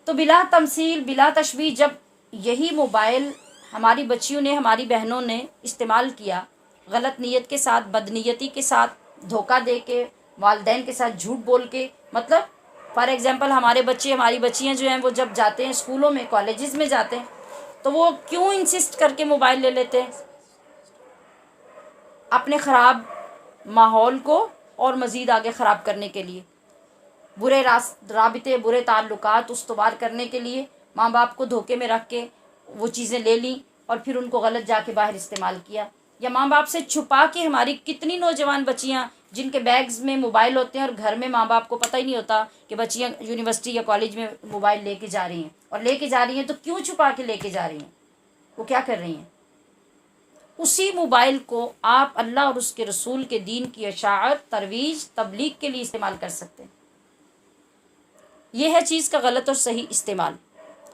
तो बिला तमसील, बिला तशबीह, जब यही मोबाइल हमारी बच्चियों ने, हमारी बहनों ने इस्तेमाल किया गलत नीयत के साथ, बदनीयती के साथ, धोखा दे के, वालिदैन के साथ झूठ बोल के, मतलब फॉर एग्ज़ाम्पल हमारे बच्चे, हमारी बच्चियाँ जो हैं, वो जब जाते हैं स्कूलों में, कॉलेजेस में जाते हैं, तो वो क्यों इंसिस्ट करके मोबाइल ले लेते हैं, अपने ख़राब माहौल को और मज़ीद आगे ख़राब करने के लिए, बुरे राबिते, बुरे ताल्लुकात उस्तवार करने के लिए माँ बाप को धोखे में रख के वो चीज़ें ले ली और फिर उनको गलत जाके बाहर इस्तेमाल किया। या माँ बाप से छुपा के हमारी कितनी नौजवान बच्चियाँ जिनके बैग्स में मोबाइल होते हैं और घर में माँ बाप को पता ही नहीं होता कि बच्चियाँ यूनिवर्सिटी या कॉलेज में मोबाइल लेके जा रही हैं, और लेके जा रही हैं तो क्यों छुपा के लेके जा रही हैं, वो क्या कर रही हैं। उसी मोबाइल को आप अल्लाह और उसके रसूल के दीन की इशाअत, तरवीज, तबलीग के लिए इस्तेमाल कर सकते हैं। ये है चीज़ का गलत और सही इस्तेमाल।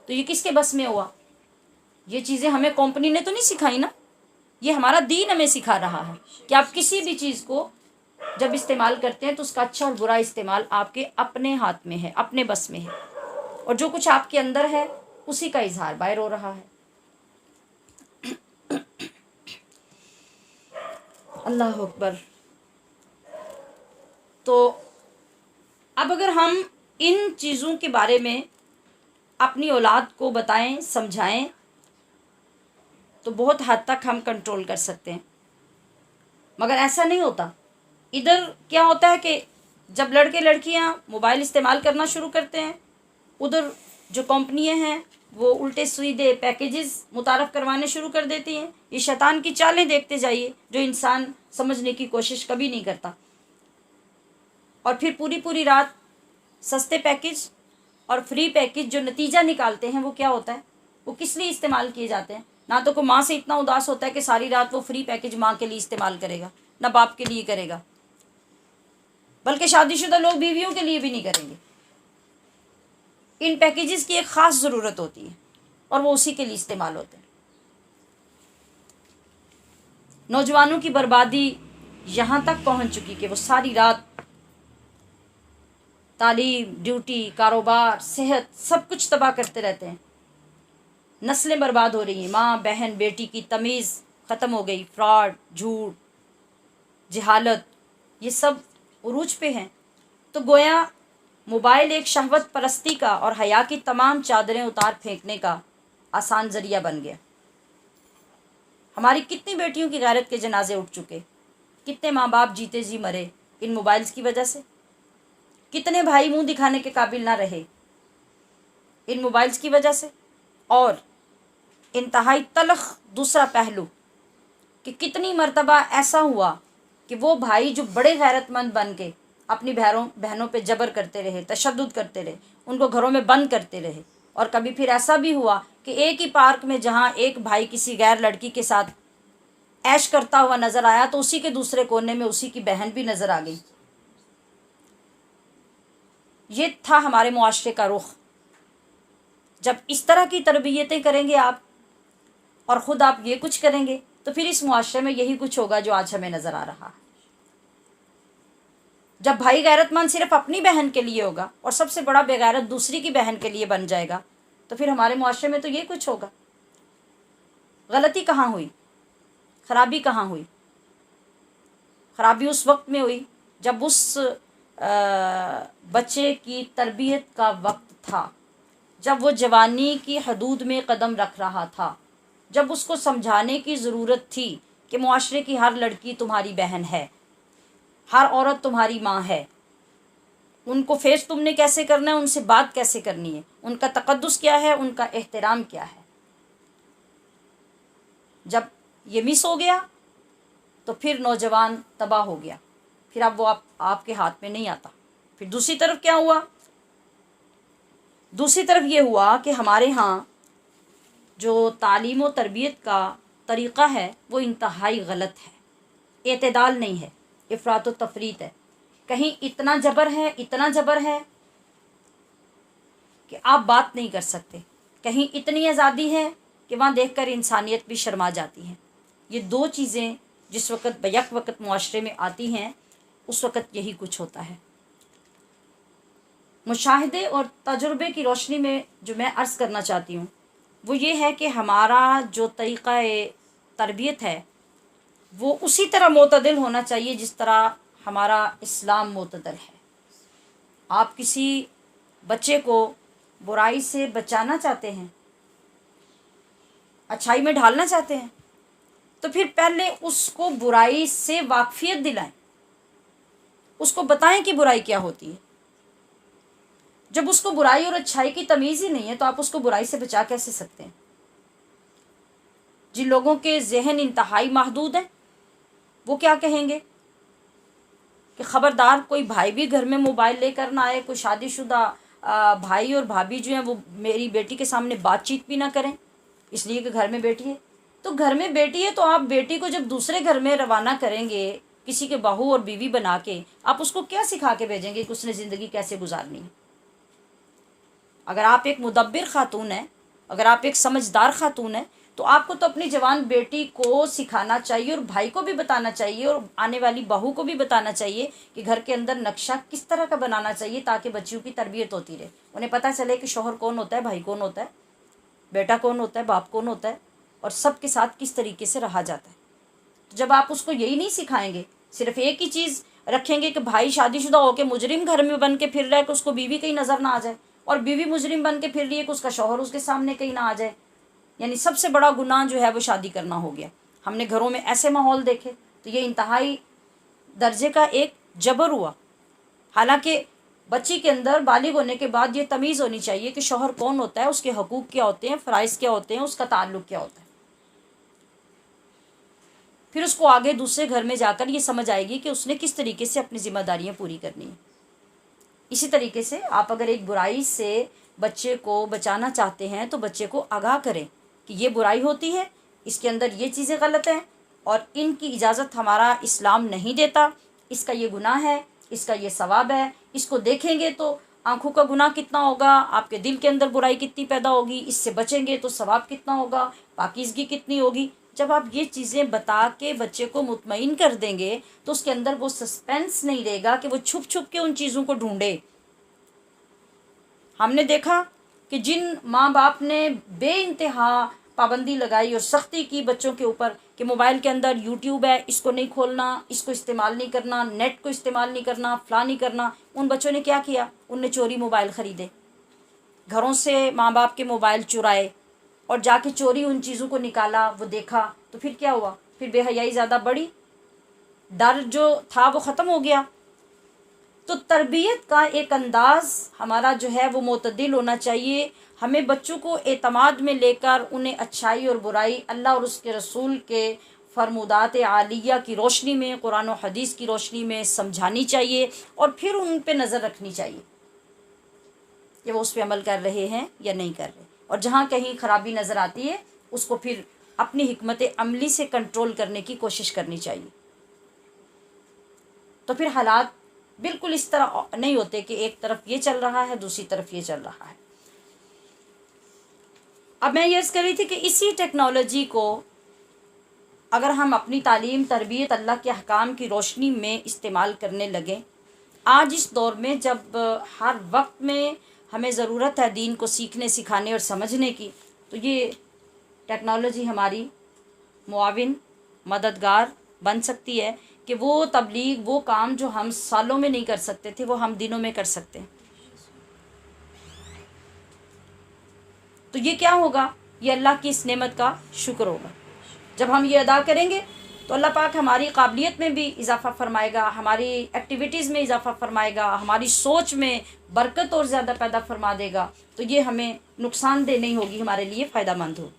तो ये किसके बस में हुआ, ये चीज़ें हमें कंपनी ने तो नहीं सिखाई ना, ये हमारा दीन हमें सिखा रहा है कि आप किसी भी चीज़ को जब इस्तेमाल करते हैं तो उसका अच्छा और बुरा इस्तेमाल आपके अपने हाथ में है, अपने बस में है, और जो कुछ आपके अंदर है उसी का इजहार बाहर हो रहा है। अल्लाह अकबर। तो अब अगर हम इन चीज़ों के बारे में अपनी औलाद को बताएं, समझाएं, तो बहुत हद तक हम कंट्रोल कर सकते हैं। मगर ऐसा नहीं होता। इधर क्या होता है कि जब लड़के लड़कियां मोबाइल इस्तेमाल करना शुरू करते हैं, उधर जो कंपनियां हैं वो उल्टे सीधे पैकेजेस मुतारफ़ करवाने शुरू कर देती हैं। ये शैतान की चालें देखते जाइए जो इंसान समझने की कोशिश कभी नहीं करता, और फिर पूरी पूरी रात सस्ते पैकेज और फ्री पैकेज जो नतीजा निकालते हैं वो क्या होता है, वो किस लिए इस्तेमाल किए जाते हैं। ना तो कोई माँ से इतना उदास होता है कि सारी रात वो फ्री पैकेज माँ के लिए इस्तेमाल करेगा, ना बाप के लिए करेगा, बल्कि शादीशुदा लोग बीवियों के लिए भी नहीं करेंगे। इन पैकेजेस की एक ख़ास ज़रूरत होती है और वो उसी के लिए इस्तेमाल होते हैं। नौजवानों की बर्बादी यहाँ तक पहुँच चुकी कि वो सारी रात तालीम, ड्यूटी, कारोबार, सेहत, सब कुछ तबाह करते रहते हैं। नस्लें बर्बाद हो रही हैं। माँ बहन बेटी की तमीज़ ख़त्म हो गई। फ्रॉड, झूठ, जहालत, ये सब उरूज पे हैं। तो गोया मोबाइल एक शहवत परस्ती का और हया की तमाम चादरें उतार फेंकने का आसान ज़रिया बन गया। हमारी कितनी बेटियों की गैरत के जनाजे उठ चुके, कितने माँ बाप जीते जी मरे इन मोबाइल्स की वजह से, कितने भाई मुंह दिखाने के काबिल ना रहे इन मोबाइल्स की वजह से। और इंतहाई तलख दूसरा पहलू कि कितनी मर्तबा ऐसा हुआ कि वो भाई जो बड़े गैरतमंद बन के अपनी बहनों पे जबर करते रहे, तशद्दुद करते रहे, उनको घरों में बंद करते रहे। और कभी फिर ऐसा भी हुआ कि एक ही पार्क में जहाँ एक भाई किसी गैर लड़की के साथ ऐश करता हुआ नज़र आया तो उसी के दूसरे कोने में उसी की बहन भी नज़र आ गई। ये था हमारे मुआशरे का रुख। जब इस तरह की तरबियतें करेंगे आप और ख़ुद आप ये कुछ करेंगे तो फिर इस मुआशरे में यही कुछ होगा जो आज हमें नज़र आ रहा है। जब भाई गैरतमंद सिर्फ अपनी बहन के लिए होगा और सबसे बड़ा बेगैरत दूसरी की बहन के लिए बन जाएगा तो फिर हमारे मुआशरे में तो ये कुछ होगा। गलती कहाँ हुई, ख़राबी कहाँ हुई? ख़राबी उस वक्त में हुई जब उस बच्चे की तरबियत का वक्त था, जब वो जवानी की हदूद में कदम रख रहा था, जब उसको समझाने की ज़रूरत थी कि मुआशरे की हर लड़की तुम्हारी बहन है, हर औरत तुम्हारी माँ है, उनको फेस तुमने कैसे करना है, उनसे बात कैसे करनी है, उनका तक़द्दुस क्या है, उनका एहतराम क्या है। जब ये मिस हो गया तो फिर नौजवान तबाह हो गया। फिर अब वो आपके हाथ में नहीं आता। फिर दूसरी तरफ क्या हुआ? दूसरी तरफ ये हुआ कि हमारे यहाँ जो तालीम व तरबियत का तरीक़ा है वो इंतहाई गलत है, एतदाल नहीं है, इफ़रात व तफरीत है। कहीं इतना जबर है, इतना जबर है कि आप बात नहीं कर सकते, कहीं इतनी आज़ादी है कि वहाँ देखकर इंसानियत भी शर्मा जाती है। ये दो चीज़ें जिस वक़्त बैक वक़्त मुआशरे में आती हैं उस वक़्त यही कुछ होता है। मुशाहिदे और तजुर्बे की रोशनी में जो मैं अर्ज़ करना चाहती हूँ वो ये है कि हमारा जो तरीक़ा तरबियत है वो उसी तरह मोतदिल होना चाहिए जिस तरह हमारा इस्लाम मोतदिल है। आप किसी बच्चे को बुराई से बचाना चाहते हैं, अच्छाई में ढालना चाहते हैं, तो फिर पहले उसको बुराई से वाक़फ़ियत दिलाएं, उसको बताएं कि बुराई क्या होती है। जब उसको बुराई और अच्छाई की तमीज़ ही नहीं है तो आप उसको बुराई से बचा कैसे सकते हैं? जिन लोगों के ज़हन इंतहाई महदूद हैं वो क्या कहेंगे कि ख़बरदार कोई भाई भी घर में मोबाइल लेकर ना आए, कोई शादीशुदा भाई और भाभी जो हैं वो मेरी बेटी के सामने बातचीत भी ना करें इसलिए कि घर में बेटी है। तो घर में बेटी है तो आप बेटी को जब दूसरे घर में रवाना करेंगे किसी के बहू और बीवी बना के, आप उसको क्या सिखा के भेजेंगे कि उसने ज़िंदगी कैसे गुजारनी है? अगर आप एक मुदब्बिर ख़ातून हैं, अगर आप एक समझदार ख़ातून हैं तो आपको तो अपनी जवान बेटी को सिखाना चाहिए और भाई को भी बताना चाहिए और आने वाली बहू को भी बताना चाहिए कि घर के अंदर नक्शा किस तरह का बनाना चाहिए ताकि बच्चियों की तरबियत होती रहे। उन्हें पता चले कि शौहर कौन होता है, भाई कौन होता है, बेटा कौन होता है, बाप कौन होता है और सब के साथ किस तरीके से रहा जाता है। तो जब आप उसको यही नहीं सिखाएंगे, सिर्फ एक ही चीज़ रखेंगे कि भाई शादीशुदा होकर मुजरिम घर में बन के फिर रहा है कि उसको बीवी कहीं नज़र ना आ जाए, और बीवी मुजरिम बन के फिर रही है कि उसका शौहर उसके सामने कहीं ना आ जाए, यानी सबसे बड़ा गुनाह जो है वो शादी करना हो गया। हमने घरों में ऐसे माहौल देखे तो ये इंतहाई दर्जे का एक जबर हुआ। हालांकि बच्ची के अंदर बालिग होने के बाद ये तमीज़ होनी चाहिए कि शौहर कौन होता है, उसके हकूक़ क्या होते हैं, फ़राइज़ क्या होते हैं, उसका ताल्लुक़ क्या होता है। फिर उसको आगे दूसरे घर में जाकर ये समझ आएगी कि उसने किस तरीके से अपनी ज़िम्मेदारियाँ पूरी करनी है। इसी तरीके से आप अगर एक बुराई से बच्चे को बचाना चाहते हैं तो बच्चे को आगाह करें कि ये बुराई होती है, इसके अंदर ये चीज़ें गलत हैं और इनकी इजाज़त हमारा इस्लाम नहीं देता, इसका ये गुनाह है, इसका ये सवाब है। इसको देखेंगे तो आँखों का गुनाह कितना होगा, आपके दिल के अंदर बुराई कितनी पैदा होगी, इससे बचेंगे तो सवाब कितना होगा, पाकीज़गी कितनी होगी। जब आप ये चीज़ें बता के बच्चे को मुतमईन कर देंगे तो उसके अंदर वो सस्पेंस नहीं रहेगा कि वो छुप छुप के उन चीज़ों को ढूंढे। हमने देखा कि जिन माँ बाप ने बेइंतहा पाबंदी लगाई और सख्ती की बच्चों के ऊपर कि मोबाइल के अंदर यूट्यूब है, इसको नहीं खोलना, इसको इस्तेमाल नहीं करना, नेट को इस्तेमाल नहीं करना, फला नहीं करना, उन बच्चों ने क्या किया? उनने चोरी मोबाइल ख़रीदे, घरों से माँ बाप के मोबाइल चुराए और जाके चोरी उन चीज़ों को निकाला, वो देखा। तो फिर क्या हुआ? फिर बेहयाई ज़्यादा बढ़ी, डर जो था वो ख़त्म हो गया। तो तरबियत का एक अंदाज़ हमारा जो है वो मुतदिल होना चाहिए। हमें बच्चों को एतमाद में लेकर उन्हें अच्छाई और बुराई अल्लाह और उसके रसूल के फरमुदात आलिया की रोशनी में, कुरान और हदीस की रोशनी में समझानी चाहिए और फिर उन पे नज़र रखनी चाहिए कि वो उस पर अमल कर रहे हैं या नहीं कर रहे। और जहाँ कहीं ख़राबी नज़र आती है उसको फिर अपनी हिकमत अमली से कंट्रोल करने की कोशिश करनी चाहिए। तो फिर हालात बिल्कुल इस तरह नहीं होते कि एक तरफ ये चल रहा है, दूसरी तरफ ये चल रहा है। अब मैं ये अर्ज़ कर रही थी कि इसी टेक्नोलॉजी को अगर हम अपनी तालीम, तरबियत, अल्लाह के अहकाम की रोशनी में इस्तेमाल करने लगें, आज इस दौर में जब हर वक्त में हमें ज़रूरत है दीन को सीखने, सिखाने और समझने की, तो ये टेक्नोलॉजी हमारी मुआविन, मददगार बन सकती है कि वो तबलीग, वो काम जो हम सालों में नहीं कर सकते थे वो हम दिनों में कर सकते हैं। तो ये क्या होगा? ये अल्लाह की इस नेमत का शुक्र होगा। जब हम ये अदा करेंगे तो अल्लाह पाक हमारी काबिलियत में भी इजाफ़ा फ़रमाएगा, हमारी एक्टिविटीज़ में इजाफ़ा फ़रमाएगा, हमारी सोच में बरकत और ज़्यादा पैदा फरमा देगा। तो ये हमें नुकसानदेह नहीं होगी, हमारे लिए फ़ायदेमंद हो।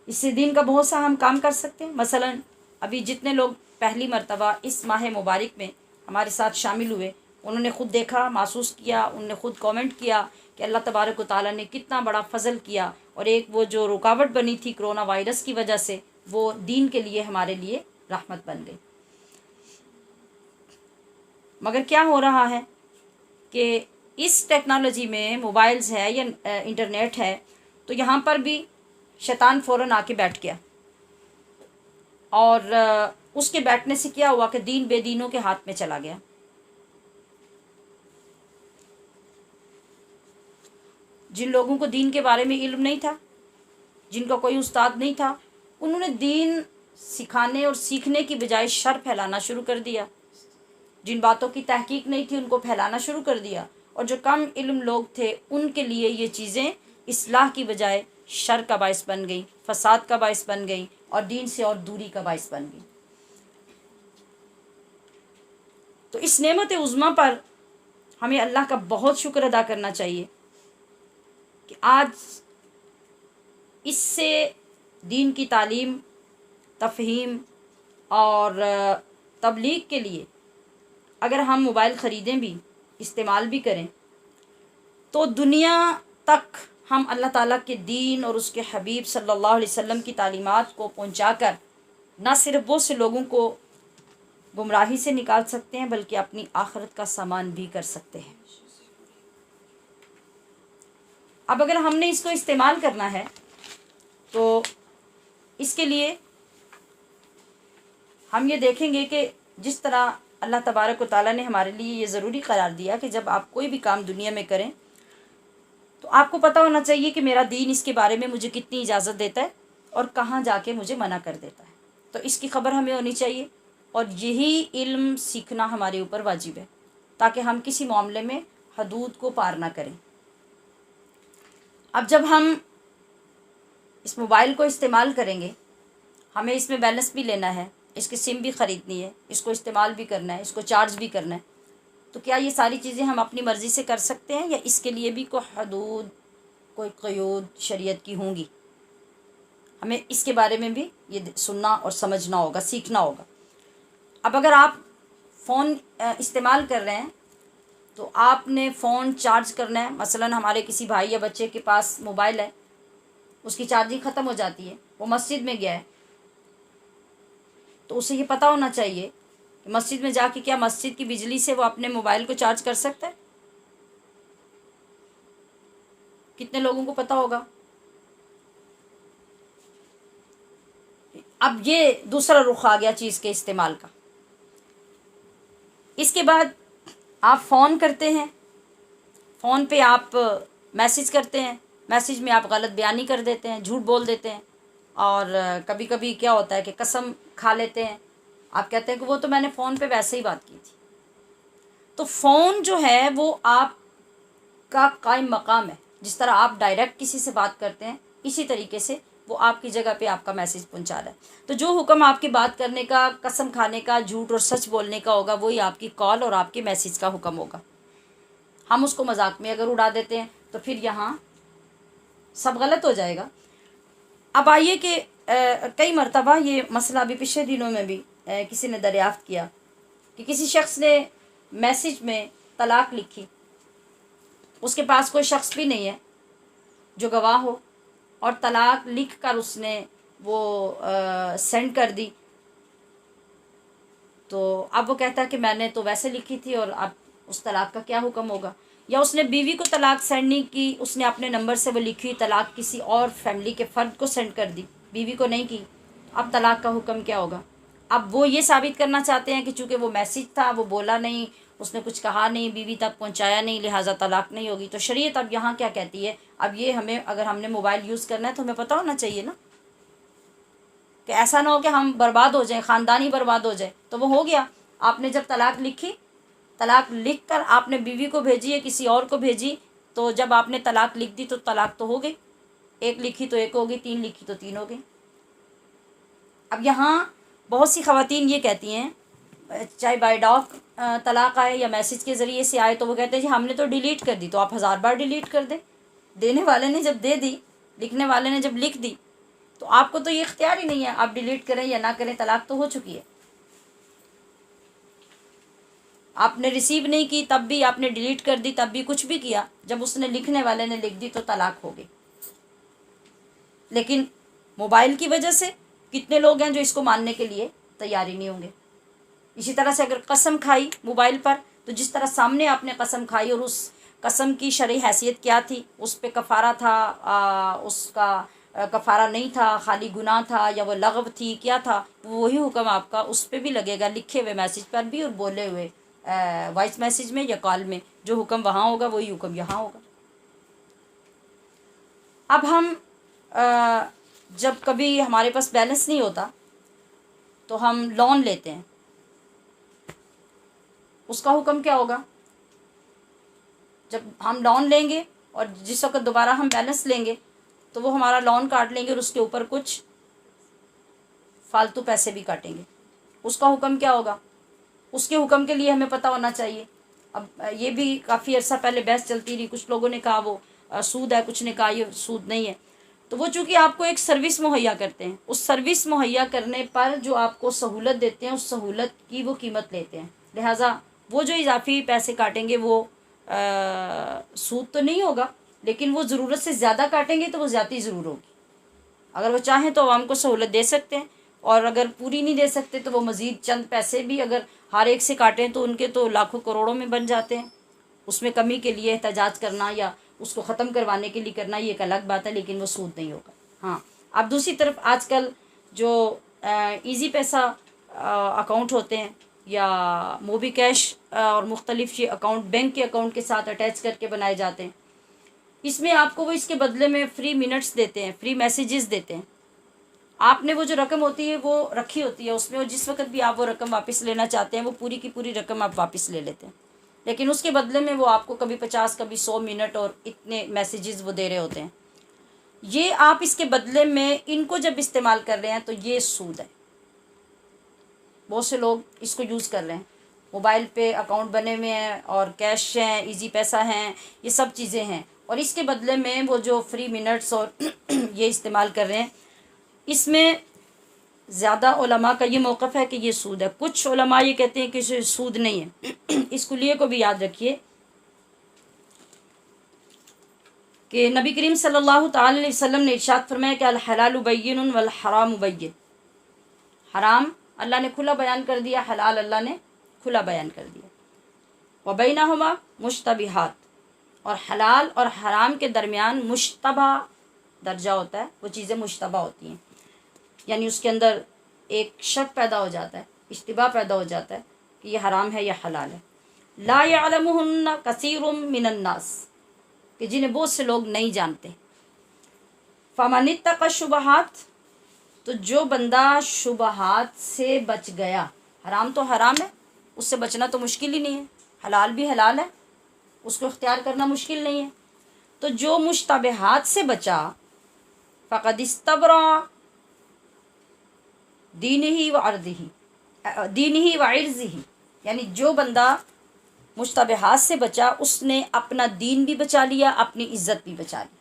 इससे दीन का बहुत सा हम काम कर सकते हैं। मसलन अभी जितने लोग पहली मर्तबा इस माह मुबारक में हमारे साथ शामिल हुए, उन्होंने ख़ुद देखा, महसूस किया, उन्होंने ख़ुद कमेंट किया कि अल्लाह तबारक व तआला ने कितना बड़ा फ़ज़ल किया। और एक वो जो रुकावट बनी थी कोरोना वायरस की वजह से, वो दीन के लिए, हमारे लिए रहमत बन गई। मगर क्या हो रहा है कि इस टेक्नोलॉजी में मोबाइल्स है या इंटरनेट है, तो यहाँ पर भी शैतान फ़ौरन आके बैठ गया और उसके बैठने से क्या हुआ कि दीन बेदीनों के हाथ में चला गया। जिन लोगों को दीन के बारे में इल्म नहीं था, जिनका कोई उस्ताद नहीं था, उन्होंने दीन सिखाने और सीखने की बजाय शर फैलाना शुरू कर दिया। जिन बातों की तहकीक नहीं थी उनको फैलाना शुरू कर दिया। और जो कम इल्म लोग थे उनके लिए ये चीज़ें इस्लाह की बजाय शर का बायस बन गई, फसाद का बायस बन गई और दीन से और दूरी का बायस बन गई। तो इस नेमत उज़्मा पर हमें अल्लाह का बहुत शुक्र अदा करना चाहिए कि आज इससे दीन की तालीम, तफ़हीम और तबलीग के लिए अगर हम मोबाइल ख़रीदें भी, इस्तेमाल भी करें, तो दुनिया तक हम अल्लाह ताला के दीन और उसके हबीब सल्लल्लाहु अलैहि वसल्लम की तालीमात को पहुंचाकर न सिर्फ वो से लोगों को गुमराही से निकाल सकते हैं बल्कि अपनी आखिरत का सामान भी कर सकते हैं। अब अगर हमने इसको इस्तेमाल करना है तो इसके लिए हम ये देखेंगे कि जिस तरह अल्लाह तबारक व तआला ने हमारे लिए ये ज़रूरी करार दिया कि जब आप कोई भी काम दुनिया में करें तो आपको पता होना चाहिए कि मेरा दीन इसके बारे में मुझे कितनी इजाज़त देता है और कहाँ जाके मुझे मना कर देता है। तो इसकी ख़बर हमें होनी चाहिए और यही इल्म सीखना हमारे ऊपर वाजिब है ताकि हम किसी मामले में हदूद को पार ना करें। अब जब हम इस मोबाइल को इस्तेमाल करेंगे, हमें इसमें बैलेंस भी लेना है, इसकी सिम भी ख़रीदनी है, इसको इस्तेमाल भी करना है, इसको चार्ज भी करना है। तो क्या ये सारी चीज़ें हम अपनी मर्ज़ी से कर सकते हैं या इसके लिए भी कोई हदूद, कोई क़यूद शरीयत की होंगी? हमें इसके बारे में भी ये सुनना और समझना होगा, सीखना होगा। अब अगर आप फ़ोन इस्तेमाल कर रहे हैं तो आपने फ़ोन चार्ज करना है। मसलन हमारे किसी भाई या बच्चे के पास मोबाइल है, उसकी चार्जिंग ख़त्म हो जाती है, वो मस्जिद में गया है, तो उसे ये पता होना चाहिए कि मस्जिद में जाके क्या मस्जिद की बिजली से वो अपने मोबाइल को चार्ज कर सकता है? कितने लोगों को पता होगा? अब ये दूसरा रुख आ गया चीज़ के इस्तेमाल का। इसके बाद आप फ़ोन करते हैं, फ़ोन पे आप मैसेज करते हैं, मैसेज में आप गलत बयानी कर देते हैं, झूठ बोल देते हैं। और कभी कभी क्या होता है कि कसम खा लेते हैं, आप कहते हैं कि वो तो मैंने फ़ोन पे वैसे ही बात की थी। तो फ़ोन जो है वो आपका कायम मकाम है। जिस तरह आप डायरेक्ट किसी से बात करते हैं, इसी तरीके से वो आपकी जगह पे आपका मैसेज पहुंचा रहा है। तो जो हुक्म आपकी बात करने का, कसम खाने का, झूठ और सच बोलने का होगा, वही आपकी कॉल और आपके मैसेज का हुक्म होगा। हम उसको मजाक में अगर उड़ा देते हैं तो फिर यहाँ सब गलत हो जाएगा। अब आइए कि कई मरतबा ये मसला अभी पिछले दिनों में भी किसी ने दरियाफ़्त किया कि किसी शख्स ने मैसेज में तलाक लिखी, उसके पास कोई शख्स भी नहीं है जो गवाह हो, और तलाक लिख कर उसने वो सेंड कर दी। तो अब वो कहता है कि मैंने तो वैसे लिखी थी और अब उस तलाक का क्या हुक्म होगा। या उसने बीवी को तलाक सेंड नहीं की, उसने अपने नंबर से वो लिखी हुई तलाक किसी और फैमिली के फ़र्द को सेंड कर दी, बीवी को नहीं की। अब तलाक का हुक्म क्या होगा। अब वो ये साबित करना चाहते हैं कि चूँकि वो मैसेज था, वो बोला नहीं, उसने कुछ कहा नहीं, बीवी तक पहुंचाया नहीं, लिहाजा तलाक नहीं होगी। तो शरीयत अब यहाँ क्या कहती है। अब ये हमें, अगर हमने मोबाइल यूज़ करना है तो हमें पता होना चाहिए ना, कि ऐसा ना हो कि हम बर्बाद हो जाएं, ख़ानदान ही बर्बाद हो जाए। तो वो हो गया, आपने जब तलाक लिखी, तलाक लिख कर आपने बीवी को भेजी या किसी और को भेजी, तो जब आपने तलाक लिख दी तो तलाक तो हो गई। एक लिखी तो एक हो गई, तीन लिखी तो तीन हो गई। अब यहाँ बहुत सी ख़वातीन ये कहती हैं, चाहे बाय डॉक तलाक आए या मैसेज के ज़रिए से आए, तो वो कहते हैं जी हमने तो डिलीट कर दी। तो आप 1000 बार डिलीट कर दें, देने वाले ने जब दे दी, लिखने वाले ने जब लिख दी, तो आपको तो ये इख्तियार ही नहीं है, आप डिलीट करें या ना करें, तलाक तो हो चुकी है। आपने रिसीव नहीं की तब भी, आपने डिलीट कर दी तब भी, कुछ भी किया, जब उसने लिखने वाले ने लिख दी तो तलाक हो गई। लेकिन मोबाइल की वजह से कितने लोग हैं जो इसको मानने के लिए तैयार ही नहीं होंगे। इसी तरह से अगर कसम खाई मोबाइल पर, तो जिस तरह सामने आपने कसम खाई और उस कसम की शरई हैसियत क्या थी, उस पे कफ़ारा था, उसका कफ़ारा नहीं था, खाली गुनाह था, या वो लगव थी, क्या था, वही हुक्म आपका उस पर भी लगेगा, लिखे हुए मैसेज पर भी और बोले हुए वॉइस मैसेज में या कॉल में। जो हुक्म वहाँ होगा वही हुक्म यहाँ होगा। अब हम जब कभी हमारे पास बैलेंस नहीं होता तो हम लोन लेते हैं, उसका हुक्म क्या होगा। जब हम लोन लेंगे और जिस वक्त दोबारा हम बैलेंस लेंगे तो वो हमारा लोन काट लेंगे और उसके ऊपर कुछ फालतू पैसे भी काटेंगे, उसका हुक्म क्या होगा। उसके हुक्म के लिए हमें पता होना चाहिए। अब ये भी काफ़ी अर्सा पहले बहस चलती रही, कुछ लोगों ने कहा वो सूद है, कुछ ने कहा ये सूद नहीं है। तो वो चूँकि आपको एक सर्विस मुहैया करते हैं, उस सर्विस मुहैया करने पर जो आपको सहूलत देते हैं, उस सहूलत की वो कीमत लेते हैं। लिहाजा वो जो इजाफी पैसे काटेंगे वो सूद तो नहीं होगा, लेकिन वो ज़रूरत से ज़्यादा काटेंगे तो वो ज़्यादा ज़रूर होगी। अगर वो चाहें तो आवाम को सहूलत दे सकते हैं, और अगर पूरी नहीं दे सकते तो वो मज़ीद चंद पैसे भी अगर हर एक से काटें तो उनके तो लाखों करोड़ों में बन जाते हैं। उसमें कमी के लिए एहतजाज करना या उसको ख़त्म करवाने के लिए करना ये एक अलग बात है, लेकिन वो सूद नहीं होगा। हाँ, अब दूसरी तरफ आजकल जो ईजी पैसा अकाउंट होते हैं या मोबी कैश और मुख्तलिफ ये अकाउंट बैंक के अकाउंट के साथ अटैच करके बनाए जाते हैं, इसमें आपको वो इसके बदले में फ्री मिनट्स देते हैं, फ्री मैसेजेस देते हैं। आपने वो जो रकम होती है वो रखी होती है उसमें, और जिस वक्त भी आप वो रकम वापस लेना चाहते हैं वो पूरी की पूरी रकम आप वापस ले लेते हैं। लेकिन उसके बदले में वो आपको कभी 50 कभी 100 मिनट और इतने मैसेजेस वो दे रहे होते हैं। ये आप इसके बदले में इनको जब इस्तेमाल कर रहे हैं तो ये सूद है। बहुत से लोग इसको यूज़ कर रहे हैं, मोबाइल पे अकाउंट बने हुए हैं और कैश हैं, इजी पैसा हैं, ये सब चीज़ें हैं, और इसके बदले में वो जो फ्री मिनट्स और ये इस्तेमाल कर रहे हैं। इसमें ज़्यादा उलमा का ये मौक़िफ़ है कि ये सूद है। कुछ उलमा ये कहते हैं कि सूद नहीं है। इस कुलिये को भी याद रखिए कि नबी करीम सल्लल्लाहु ताला अलैहि वसल्लम ने इरशाद फरमाया कि अल हलालु बय्यिनुन वल हरामु बय्यिन। हराम अल्लाह ने खुला बयान कर दिया, हलाल अल्लाह ने खुला बयान कर दिया। व बैनहुमा मुश्तबिहात, और हलाल और हराम के दरमियान मुश्तबा दर्जा होता है, वो चीज़ें मुश्तबा होती हैं, यानी उसके अंदर एक शक पैदा हो जाता है, इश्तिबा पैदा हो जाता है कि ये हराम है या हलाल है। ला यअलमुहुन्ना कसीरुम मिनन नास, कि जिन्हें बहुत से लोग नहीं जानते। फ़मनित्तक़ा शुबहात, तो जो बंदा शुबहात से बच गया, हराम तो हराम है, उससे बचना तो मुश्किल ही नहीं है, हलाल भी हलाल है, उसको इख्तियार करना मुश्किल नहीं है। तो जो मुश्तबहात से बचा, फ़क़द इस्तबरा दीनिही व अर्दिही, दीनिही व इर्ज़िही, यानी जो बंदा मुश्तबहात से बचा उसने अपना दीन भी बचा लिया, अपनी इज़्ज़त भी बचा ली।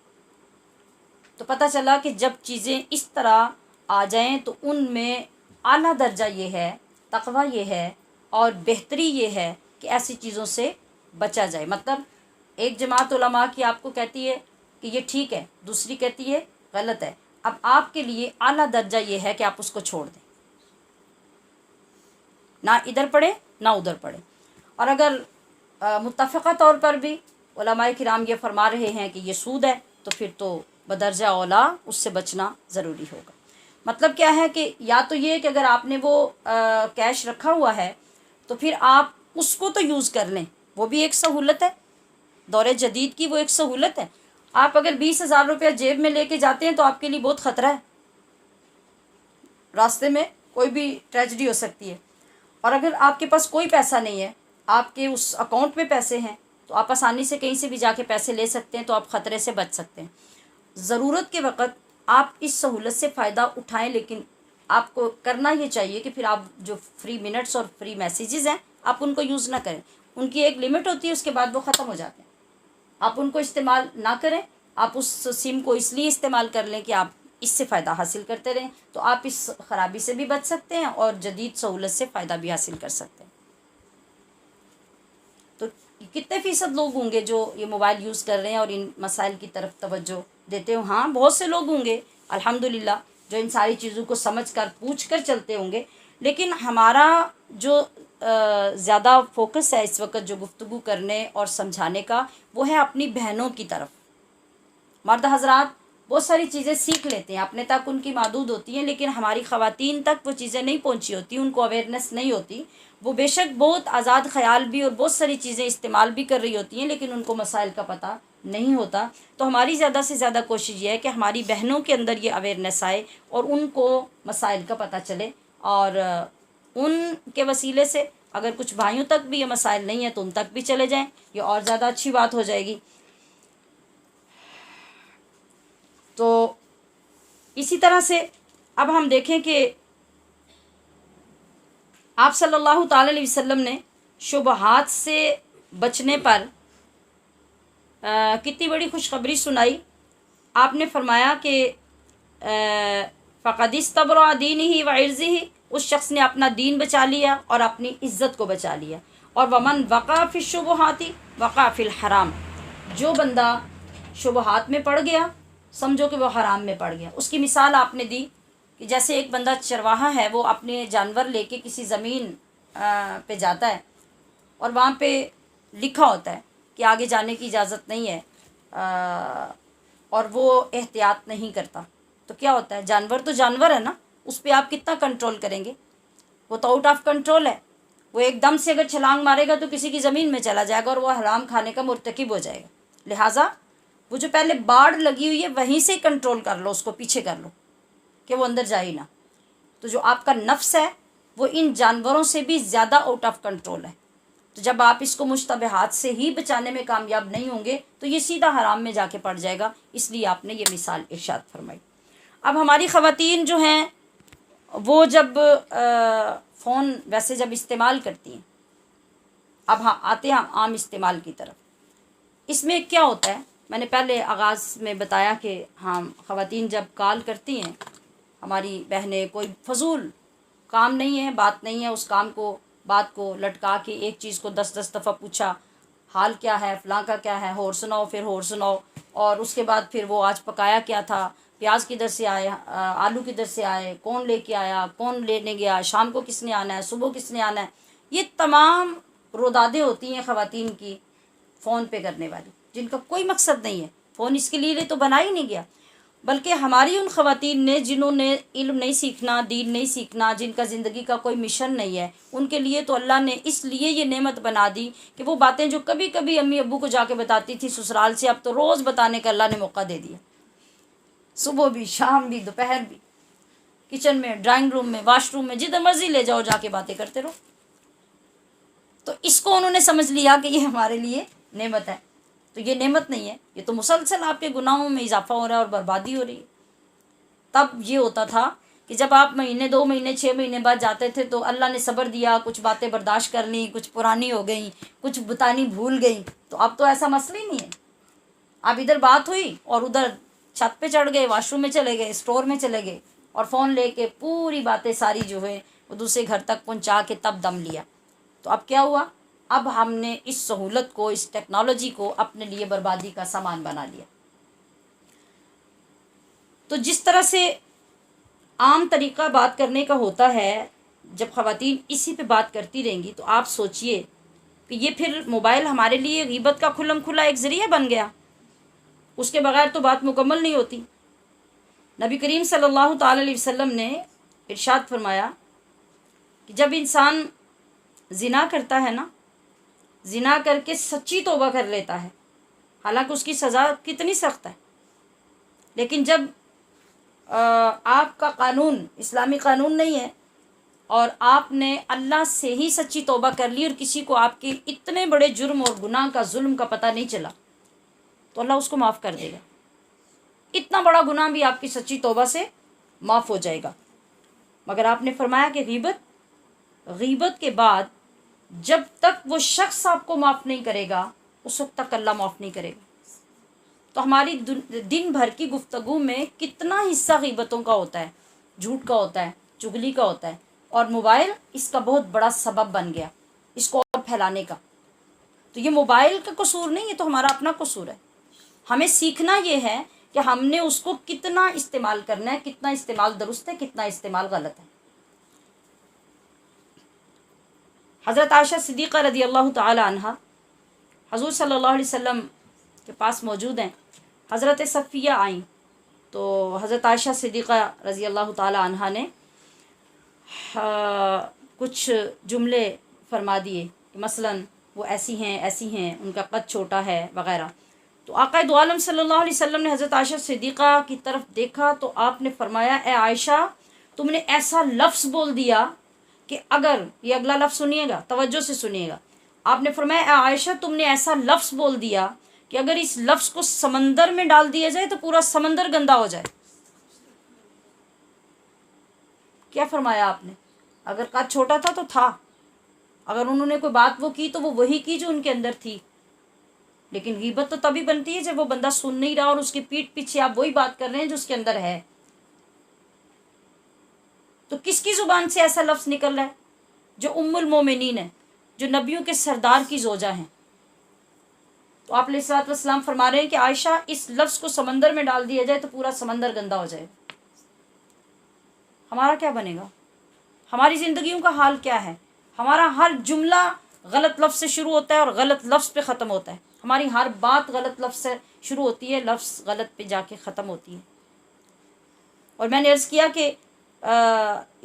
तो पता चला कि जब चीज़ें इस तरह आ जाएं तो उनमें आला दर्जा ये है, तक़वा ये है और बेहतरी ये है कि ऐसी चीज़ों से बचा जाए। मतलब एक जमात उलमा की आपको कहती है कि ये ठीक है, दूसरी कहती है गलत है। अब आपके लिए आला दर्जा ये है कि आप उसको छोड़ दें, ना इधर पढ़े ना उधर पढ़े। और अगर मुत्तफ़क़ा तौर पर भी उलमाए किराम ये फरमा रहे हैं कि ये सूद है, तो फिर तो बदरजा औला उससे बचना ज़रूरी होगा। मतलब क्या है कि या तो ये कि अगर आपने वो कैश रखा हुआ है तो फिर आप उसको तो यूज़ कर लें, वो भी एक सहूलत है, दौरे जदीद की वो एक सहूलत है। आप अगर 20,000 रुपया जेब में लेके जाते हैं तो आपके लिए बहुत ख़तरा है, रास्ते में कोई भी ट्रेजेडी हो सकती है। और अगर आपके पास कोई पैसा नहीं है, आपके उस अकाउंट में पैसे हैं, तो आप आसानी से कहीं से भी जाके पैसे ले सकते हैं, तो आप ख़तरे से बच सकते हैं। ज़रूरत के वक़्त आप इस सहूलत से फ़ायदा उठाएं, लेकिन आपको करना ये चाहिए कि फिर आप जो फ्री मिनट्स और फ्री मैसेजेस हैं आप उनको यूज़ ना करें। उनकी एक लिमिट होती है, उसके बाद वो ख़त्म हो जाते हैं। आप उनको इस्तेमाल ना करें, आप उस सिम को इसलिए इस्तेमाल कर लें कि आप इससे फ़ायदा हासिल करते रहें, तो आप इस ख़राबी से भी बच सकते हैं और जदीद सहूलत से फ़ायदा भी हासिल कर सकते हैं। तो कितने फ़ीसद लोग होंगे जो ये मोबाइल यूज़ कर रहे हैं और इन मसाइल की तरफ तवज्जो देते हो? हाँ, बहुत से लोग होंगे अल्हम्दुलिल्लाह जो इन सारी चीज़ों को समझ कर पूछ कर चलते होंगे। लेकिन हमारा जो ज़्यादा फोकस है इस वक्त जो गुफ्तगू करने और समझाने का, वो है अपनी बहनों की तरफ। मर्द हजरात बहुत सारी चीज़ें सीख लेते हैं, अपने तक उनकी महदूद होती हैं, लेकिन हमारी ख़वातीन तक वो चीज़ें नहीं पहुंची होती, उनको अवेयरनेस नहीं होती। वो बेशक बहुत आज़ाद ख़याल भी और बहुत सारी चीज़ें इस्तेमाल भी कर रही होती हैं, लेकिन उनको मसाइल का पता नहीं होता। तो हमारी ज़्यादा से ज़्यादा कोशिश ये है कि हमारी बहनों के अंदर ये अवेयरनेस आए और उनको मसाइल का पता चले, और उनके वसीले से अगर कुछ भाइयों तक भी ये मसाइल नहीं है तो उन तक भी चले जाएं, ये और ज़्यादा अच्छी बात हो जाएगी। तो इसी तरह से अब हम देखें कि आप सल्लल्लाहु ताला अलैहि वसल्लम ने शुबहात से बचने पर कितनी बड़ी खुशखबरी सुनाई। आपने फरमाया कि फ़क़द इस्तबरा दीनिही व इर्ज़िही, उस शख्स ने अपना दीन बचा लिया और अपनी इज़्ज़त को बचा लिया। और वमन वक़ा फ़ि शुबहाति वक़ा फ़िल हराम, जो बंदा शुबहात में पड़ गया समझो कि वो हराम में पड़ गया। उसकी मिसाल आपने दी कि जैसे एक बंदा चरवाहा है, वो अपने जानवर लेके किसी ज़मीन पे जाता है और वहाँ पे लिखा होता है कि आगे जाने की इजाज़त नहीं है, और वो एहतियात नहीं करता, तो क्या होता है? जानवर तो जानवर है ना, उस पर आप कितना कंट्रोल करेंगे? वो तो आउट ऑफ कंट्रोल है। वो एकदम से अगर छलांग मारेगा तो किसी की ज़मीन में चला जाएगा और वो हराम खाने का मुर्तकिब हो जाएगा। लिहाजा वो जो पहले बाड़ लगी हुई है वहीं से कंट्रोल कर लो, उसको पीछे कर लो कि वो अंदर जाए ना। तो जो आपका नफ्स है वो इन जानवरों से भी ज़्यादा आउट ऑफ कंट्रोल है। तो जब आप इसको मुश्तबहात से ही बचाने में कामयाब नहीं होंगे तो ये सीधा हराम में जाके पड़ जाएगा। इसलिए आपने ये मिसाल इरशाद फरमाई। अब हमारी ख़वातीन जो हैं वो जब फ़ोन वैसे जब इस्तेमाल करती हैं, अब हाँ आते हैं आम इस्तेमाल की तरफ। इसमें क्या होता है, मैंने पहले आगाज़ में बताया कि हम ख़वातीन जब कॉल करती हैं, हमारी बहनें, कोई फजूल काम नहीं है, बात नहीं है, उस काम को बात को लटका के एक चीज़ को 10-10 दफ़ा पूछा, हाल क्या है, फ़लाँ का क्या है, होर सुनाओ, फिर होर सुनाओ, और उसके बाद फिर वो आज पकाया क्या था, प्याज किधर से आए, आलू किधर से आए, कौन लेके आया, कौन लेने गया, शाम को किसने आना है, सुबह किसने आना है। ये तमाम रोदादे होती हैं ख़वातीन की फ़ोन पे करने वाली, जिनका कोई मकसद नहीं है। फ़ोन इसके लिए तो बना ही नहीं गया। बल्कि हमारी उन ख़वातीन ने जिन्होंने इल्म नहीं सीखना, दीन नहीं सीखना, जिनका ज़िंदगी का कोई मिशन नहीं है, उनके लिए तो अल्लाह ने इसलिए ये नेमत बना दी कि वो बातें जो कभी कभी अम्मी अब्बू को जाके बताती थी ससुराल से, अब तो रोज़ बताने का अल्लाह ने मौका दे दिया। सुबह भी, शाम भी, दोपहर भी, किचन में, ड्राइंग रूम में, वाशरूम में, जिधर मर्जी ले जाओ, जाके बातें करते रहो। तो इसको उन्होंने समझ लिया कि ये हमारे लिए नेमत है। तो ये नेमत नहीं है, ये तो मुसलसल आपके गुनाहों में इजाफा हो रहा है और बर्बादी हो रही है। तब ये होता था कि जब आप महीने, 2 महीने, 6 महीने बाद जाते थे तो अल्लाह ने सब्र दिया, कुछ बातें बर्दाश्त कर ली, कुछ पुरानी हो गई, कुछ बतानी भूल गई। तो अब तो ऐसा मसला ही नहीं है। अब इधर बात हुई और उधर छत पे चढ़ गए, वॉशरूम में चले गए, स्टोर में चले गए और फ़ोन लेके पूरी बातें सारी जो है वो दूसरे घर तक पहुंचा के तब दम लिया। तो अब क्या हुआ, अब हमने इस सहूलत को, इस टेक्नोलॉजी को अपने लिए बर्बादी का सामान बना लिया। तो जिस तरह से आम तरीक़ा बात करने का होता है, जब ख़वातीन इसी पे बात करती रहेंगी तो आप सोचिए कि ये फिर मोबाइल हमारे लिए ग़ीबत का खुल्लम खुल्ला एक ज़रिया बन गया। उसके बगैर तो बात मुकम्मल नहीं होती। नबी करीम सल्लल्लाहु ताला अलैहि वसल्लम ने इरशाद फरमाया कि जब इंसान ज़िना करता है ना, ज़िना करके सच्ची तौबा कर लेता है, हालांकि उसकी सज़ा कितनी सख्त है, लेकिन जब आपका कानून इस्लामी कानून नहीं है और आपने अल्लाह से ही सच्ची तौबा कर ली और किसी को आपके इतने बड़े जुर्म और गुनाह का, जुल्म का पता नहीं चला, तो अल्लाह उसको माफ़ कर देगा। इतना बड़ा गुनाह भी आपकी सच्ची तौबा से माफ़ हो जाएगा। मगर आपने फरमाया कि ग़ीबत के बाद जब तक वो शख्स आपको माफ़ नहीं करेगा, उस वक्त तक अल्लाह माफ़ नहीं करेगा। तो हमारी दिन भर की गुफ्तगू में कितना हिस्सा ग़ीबतों का होता है, झूठ का होता है, चुगली का होता है, और मोबाइल इसका बहुत बड़ा सबब बन गया इसको और फैलाने का। तो ये मोबाइल का कसूर नहीं, ये तो हमारा अपना कसूर है। हमें सीखना ये है कि हमने उसको कितना इस्तेमाल करना है, कितना इस्तेमाल दुरुस्त है, कितना इस्तेमाल गलत है। हज़रत आयशा सिद्दीक़ा रज़ी अल्लाह ताला अन्हा हुज़ूर सल्लल्लाहु अलैहि वसल्लम के पास मौजूद हैं। हज़रत सफ़िया आई तो हज़रत आयशा सिद्दीक़ा रज़ी अल्लाह ताला अन्हा ने कुछ जुमले फरमा दिए कि मसलन वो ऐसी हैं, उनका कद छोटा है वग़ैरह। तो आक़ा दो आलम सल्लल्लाहु अलैहि वसल्लम ने हज़रत आयशा सिद्दीक़ा की तरफ देखा तो आपने फरमाया, ए आयशा, तुमने ऐसा लफ्ज़ बोल दिया कि अगर, ये अगला लफ्ज़ सुनिएगा, तवज्जो से सुनिएगा। आपने फरमाया, ए आयशा, तुमने ऐसा लफ्ज़ बोल दिया कि अगर इस लफ्ज़ को समंदर में डाल दिया जाए तो पूरा समंदर गंदा हो जाए। क्या फरमाया आपने? अगर कद छोटा था तो था, अगर उन्होंने कोई बात वो की तो वो वही की जो उनके अंदर थी। लेकिन ग़ीबत तो तभी बनती है जब वो बंदा सुन नहीं रहा और उसके पीठ पीछे आप वही बात कर रहे हैं जो उसके अंदर है। तो किसकी ज़ुबान से ऐसा लफ्ज़ निकल रहा है? जो उम्मुल मोमिनीन है, जो नबियों के सरदार की ज़ोजा हैं। तो आप अलैहिस्सलातु वस्सलाम फरमा रहे हैं कि आयशा, इस लफ्ज़ को समंदर में डाल दिया जाए तो पूरा समंदर गंदा हो जाए। हमारा क्या बनेगा? हमारी ज़िंदगियों का हाल क्या है? हमारा हर जुमला गलत लफ्ज़ से शुरू होता है और गलत लफ्ज़ पे ख़त्म होता है। हमारी हर बात गलत लफ्ज़ से शुरू होती है, लफ्ज़ गलत पे जाके ख़त्म होती है। और मैंने अर्ज़ किया कि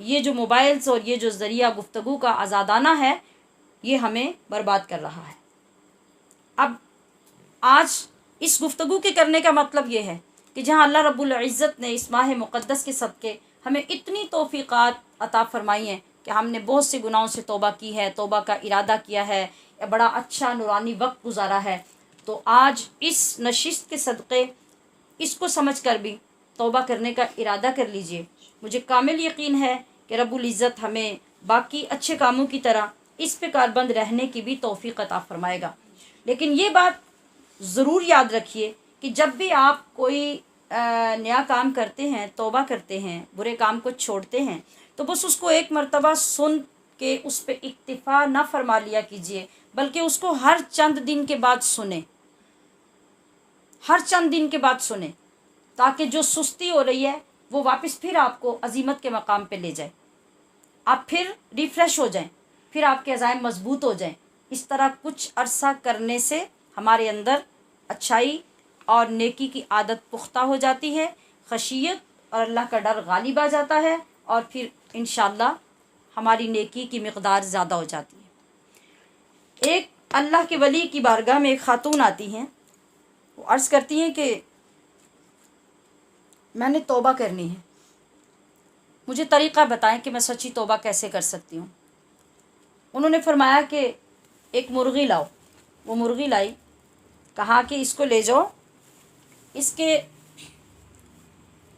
ये जो मोबाइल्स और ये जो ज़रिया गुफ्तगू का आज़ादाना है, ये हमें बर्बाद कर रहा है। अब आज इस गुफ्तगू के करने का मतलब ये है कि जहाँ अल्लाह रब्बुल इज़्ज़त ने इस माह मुक़द्दस के सदक़े हमें इतनी तौफ़ीक़ात अता फ़रमाई हैं कि हमने बहुत से गुनाहों से तौबा की है, तौबा का इरादा किया है, बड़ा अच्छा नूरानी वक्त गुजारा है। तो आज इस नशिस्त के सदक़े इसको समझ कर भी तौबा करने का इरादा कर लीजिए। मुझे कामिल यकीन है कि रब्बुल इज़्ज़त हमें बाकी अच्छे कामों की तरह इस पे कारबंद रहने की भी तौफ़ीक़ अता फ़रमाएगा। लेकिन ये बात ज़रूर याद रखिए कि जब भी आप कोई नया काम करते हैं, तौबा करते हैं, बुरे काम को छोड़ते हैं, तो बस उसको एक मर्तबा सुन के उस पर इक्तिफ़ा ना फरमा लिया कीजिए, बल्कि उसको हर चंद दिन के बाद सुने, हर चंद दिन के बाद सुने, ताकि जो सुस्ती हो रही है वो वापस फिर आपको अज़ीमत के मकाम पे ले जाए, आप फिर रिफ़्रेश हो जाएं, फिर आपके अज़ाइम मज़बूत हो जाएं। इस तरह कुछ अरसा करने से हमारे अंदर अच्छाई और नेकी की आदत पुख्ता हो जाती है। खशियत और अल्लाह का डर गालिब आ जाता है और फिर इंशाअल्लाह हमारी नेकी की मिक़दार ज़्यादा हो जाती है। एक अल्लाह के वली की बारगाह में एक खातून आती हैं, वो अर्ज़ करती हैं कि मैंने तौबा करनी है, मुझे तरीक़ा बताएं कि मैं सच्ची तौबा कैसे कर सकती हूँ। उन्होंने फरमाया कि एक मुर्गी लाओ। वो मुर्गी लाई, कहा कि इसको ले जाओ, इसके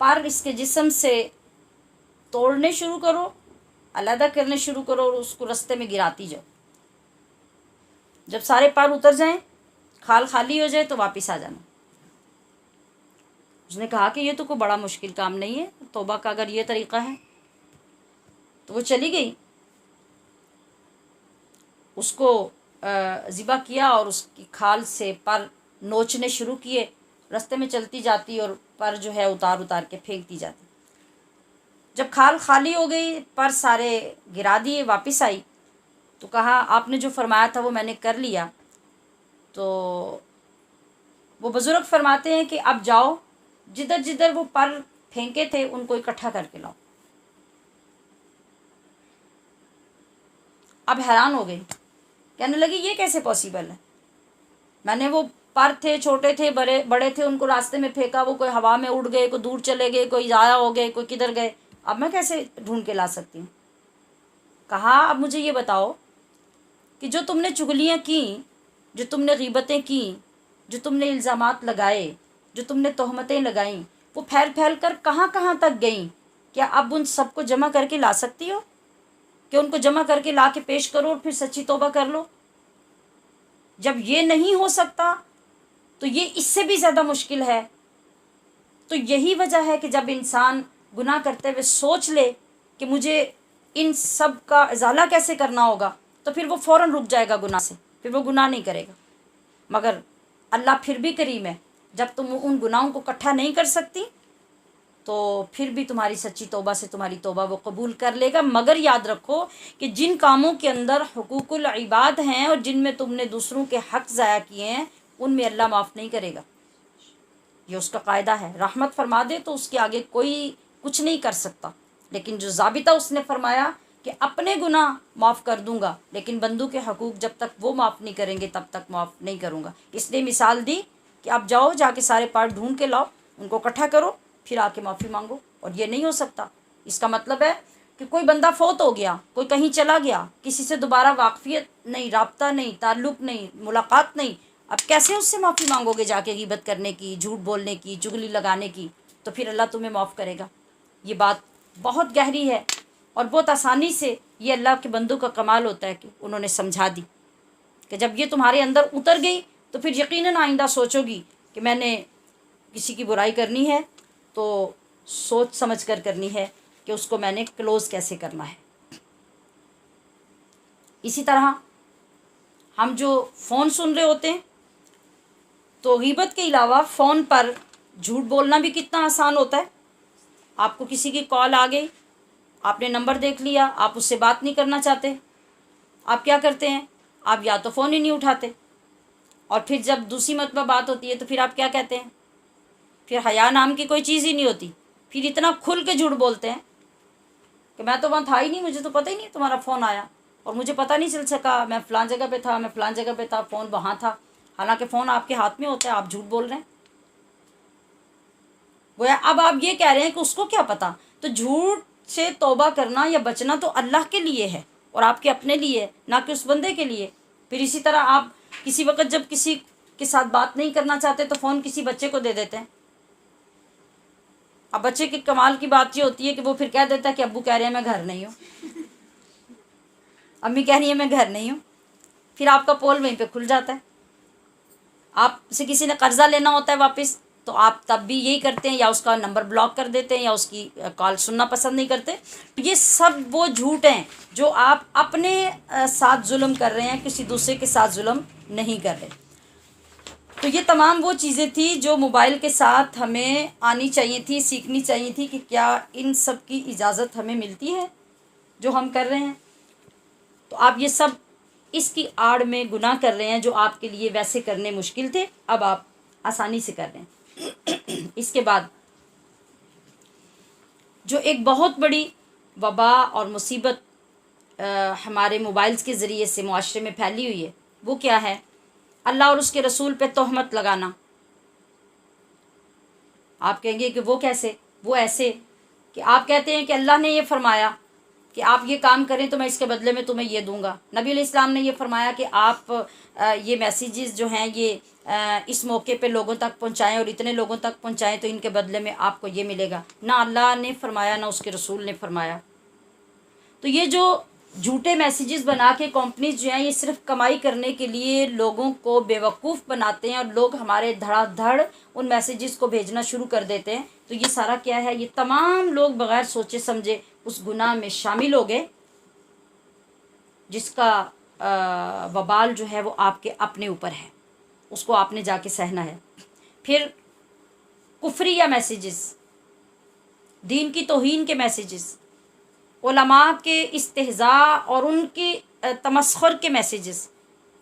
पर इसके जिस्म से तोड़ने शुरू करो, अलग करने शुरू करो और उसको रास्ते में गिराती जाओ। जब सारे पर उतर जाएं, खाल खाली हो जाए तो वापस आ जाना। उसने कहा कि ये तो कोई बड़ा मुश्किल काम नहीं है, तौबा का अगर ये तरीक़ा है। तो वो चली गई, उसको ज़िबा किया और उसकी खाल से पर नोचने शुरू किए। रास्ते में चलती जाती और पर जो है उतार उतार के फेंकती जाती। जब खाल खाली हो गई, पर सारे गिरा दिए, वापस आई तो कहा आपने जो फरमाया था वो मैंने कर लिया। तो वो बुज़ुर्ग फरमाते हैं कि अब जाओ, जिधर जिधर वो पर फेंके थे उनको इकट्ठा करके लाओ। अब हैरान हो गई, कहने लगी ये कैसे पॉसिबल है, मैंने वो पर थे, छोटे थे, बड़े बड़े थे, उनको रास्ते में फेंका, वो कोई हवा में उड़ गए, कोई दूर चले गए, कोई ज़ाया हो गए, कोई किधर गए, अब मैं कैसे ढूंढ के ला सकती हूँ। कहा अब मुझे ये बताओ कि जो तुमने चुगलियाँ की, जो तुमने ग़ीबतें की, जो तुमने इल्ज़ामात लगाए, जो तुमने तोहमतें लगाईं, वो फैल फैल कर कहाँ कहाँ तक गईं, क्या अब उन सबको जमा करके ला सकती हो कि उनको जमा करके ला के पेश करो और फिर सच्ची तौबा कर लो। जब ये नहीं हो सकता तो ये इससे भी ज़्यादा मुश्किल है। तो यही वजह है कि जब इंसान गुनाह करते हुए सोच ले कि मुझे इन सब का इज़ाला कैसे करना होगा, तो फिर वो फ़ौरन रुक जाएगा गुनाह से, फिर वो गुनाह नहीं करेगा। मगर अल्लाह फिर भी करीम है, जब तुम उन गुनाहों को इकट्ठा नहीं कर सकती तो फिर भी तुम्हारी सच्ची तौबा से तुम्हारी तौबा वो कबूल कर लेगा। मगर याद रखो कि जिन कामों के अंदर हुकूकुल इबाद हैं और जिनमें तुमने दूसरों के हक़ ज़ाया किए हैं, उनमें अल्लाह माफ़ नहीं करेगा। ये उसका कायदा है, रहमत फरमा दे तो उसके आगे कोई कुछ नहीं कर सकता। लेकिन जो ज़ाबिता उसने फरमाया कि अपने गुनाह माफ़ कर दूंगा, लेकिन बंदों के हकूक़ जब तक वो माफ़ नहीं करेंगे तब तक माफ़ नहीं करूँगा। इसलिए मिसाल दी कि आप जाओ, जाके सारे पार्ट ढूंढ के लाओ, उनको इकट्ठा करो, फिर आके माफ़ी मांगो। और ये नहीं हो सकता, इसका मतलब है कि कोई बंदा फौत हो गया, कोई कहीं चला गया, किसी से दोबारा वाकफियत नहीं, राब्ता नहीं, ताल्लुक़ नहीं, मुलाकात नहीं, अब कैसे उससे माफ़ी मांगोगे जाके ग़ीबत करने की, झूठ बोलने की, चुगली लगाने की? तो फिर अल्लाह तुम्हें माफ़ करेगा। ये बात बहुत गहरी है और बहुत आसानी से ये अल्लाह के बंदों का कमाल होता है कि उन्होंने समझा दी कि जब ये तुम्हारे अंदर उतर गई तो फिर यकीनन आइंदा सोचोगी कि मैंने किसी की बुराई करनी है तो सोच समझ कर करनी है कि उसको मैंने क्लोज़ कैसे करना है। इसी तरह हम जो फ़ोन सुन रहे होते हैं तो ग़ीबत के अलावा फ़ोन पर झूठ बोलना भी कितना आसान होता है। आपको किसी की कॉल आ गई, आपने नंबर देख लिया, आप उससे बात नहीं करना चाहते, आप क्या करते हैं? आप या तो फ़ोन ही नहीं उठाते, और फिर जब दूसरी मरतबा बात होती है तो फिर आप क्या कहते हैं? फिर हया नाम की कोई चीज़ ही नहीं होती, फिर इतना खुल के झूठ बोलते हैं कि मैं तो वहाँ था ही नहीं, मुझे तो पता ही नहीं तुम्हारा फ़ोन आया और मुझे पता नहीं चल सका, मैं फ़लाँ जगह पे था, मैं फ़लाँ जगह पे था, फ़ोन वहाँ था। हालांकि फ़ोन आपके हाथ में होता है, आप झूठ बोल रहे हैं। गोया अब आप ये कह रहे हैं कि उसको क्या पता। तो झूठ से तौबा करना या बचना तो अल्लाह के लिए है और आपके अपने लिए है, ना कि उस बंदे के लिए। फिर इसी तरह आप किसी वक्त जब किसी के साथ बात नहीं करना चाहते तो फ़ोन किसी बच्चे को दे देते हैं। अब बच्चे की कमाल की बात ये होती है कि वो फिर कह देता है कि अब्बू कह रहे हैं मैं घर नहीं हूँ, अम्मी कह रही है मैं घर नहीं हूँ। फिर आपका पोल वहीं पे खुल जाता है। आपसे किसी ने कर्जा लेना होता है वापस, तो आप तब भी यही करते हैं, या उसका नंबर ब्लॉक कर देते हैं या उसकी कॉल सुनना पसंद नहीं करते। ये सब वो झूठ हैं जो आप अपने साथ जुल्म कर रहे हैं, किसी दूसरे के साथ जुल्म नहीं कर रहे। तो ये तमाम वो चीज़ें थी जो मोबाइल के साथ हमें आनी चाहिए थी, सीखनी चाहिए थी कि क्या इन सब की इजाज़त हमें मिलती है जो हम कर रहे हैं। तो आप ये सब इसकी आड़ में गुनाह कर रहे हैं जो आपके लिए वैसे करने मुश्किल थे, अब आप आसानी से कर रहे हैं। इसके बाद जो एक बहुत बड़ी वबा और मुसीबत हमारे मोबाइल्स के ज़रिए से मुआशरे में फैली हुई है, वो क्या है? अल्लाह और उसके रसूल पे तोहमत लगाना। आप कहेंगे कि वो कैसे? वो ऐसे कि आप कहते हैं कि अल्लाह ने ये फरमाया कि आप ये काम करें तो मैं इसके बदले में तुम्हें ये दूंगा। नबी अलैहिस्सलाम ने ये फरमाया कि आप ये मैसेजेस जो हैं ये इस मौके पे लोगों तक पहुंचाएं और इतने लोगों तक पहुंचाएं तो इनके बदले में आपको ये मिलेगा। ना अल्लाह ने फरमाया ना उसके रसूल ने फरमाया। तो ये जो झूठे मैसेजेस बना के कंपनीज जो हैं ये सिर्फ कमाई करने के लिए लोगों को बेवकूफ़ बनाते हैं और लोग हमारे धड़ाधड़ उन मैसेजेस को भेजना शुरू कर देते हैं। तो ये सारा क्या है? ये तमाम लोग बग़ैर सोचे समझे उस गुनाह में शामिल हो गए जिसका वबाल जो है वो आपके अपने ऊपर है, उसको आपने जाके सहना है। फिर कुफ्रिया मैसेजेस, दीन की तौहीन के मैसेजेस, उलमा के इस्तेहज़ा और उनकी तमस्खुर के मैसेजेस,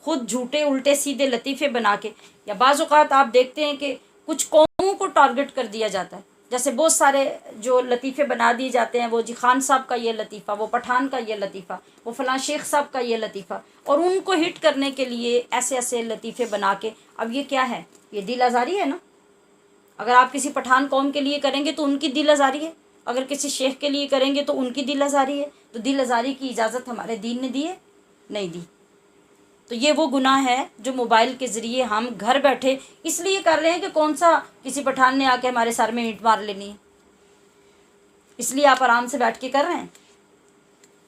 खुद झूठे उल्टे सीधे लतीफ़े बना के, या बाज़ औक़ात आप देखते हैं कि कुछ कौमों को टारगेट कर दिया जाता है। जैसे बहुत सारे जो लतीफ़े बना दिए जाते हैं, वो जी खान साहब का ये लतीफ़ा, वो पठान का ये लतीफ़ा, वो फ़लाँ शेख साहब का ये लतीफ़ा, और उनको हिट करने के लिए ऐसे ऐसे लतीफ़े बना के। अब ये क्या है? ये दिल आज़ारी है ना। अगर आप किसी पठान कौम के लिए करेंगे तो उनकी दिल आज़ारी है, अगर किसी शेख के लिए करेंगे तो उनकी दिल आज़ारी है। तो दिल आज़ारी की इजाज़त हमारे दीन ने दी है? नहीं दी। तो ये वो गुनाह है जो मोबाइल के ज़रिए हम घर बैठे इसलिए कर रहे हैं कि कौन सा किसी पठान ने आके हमारे सर में ईंट मार लेनी है, इसलिए आप आराम से बैठ के कर रहे हैं।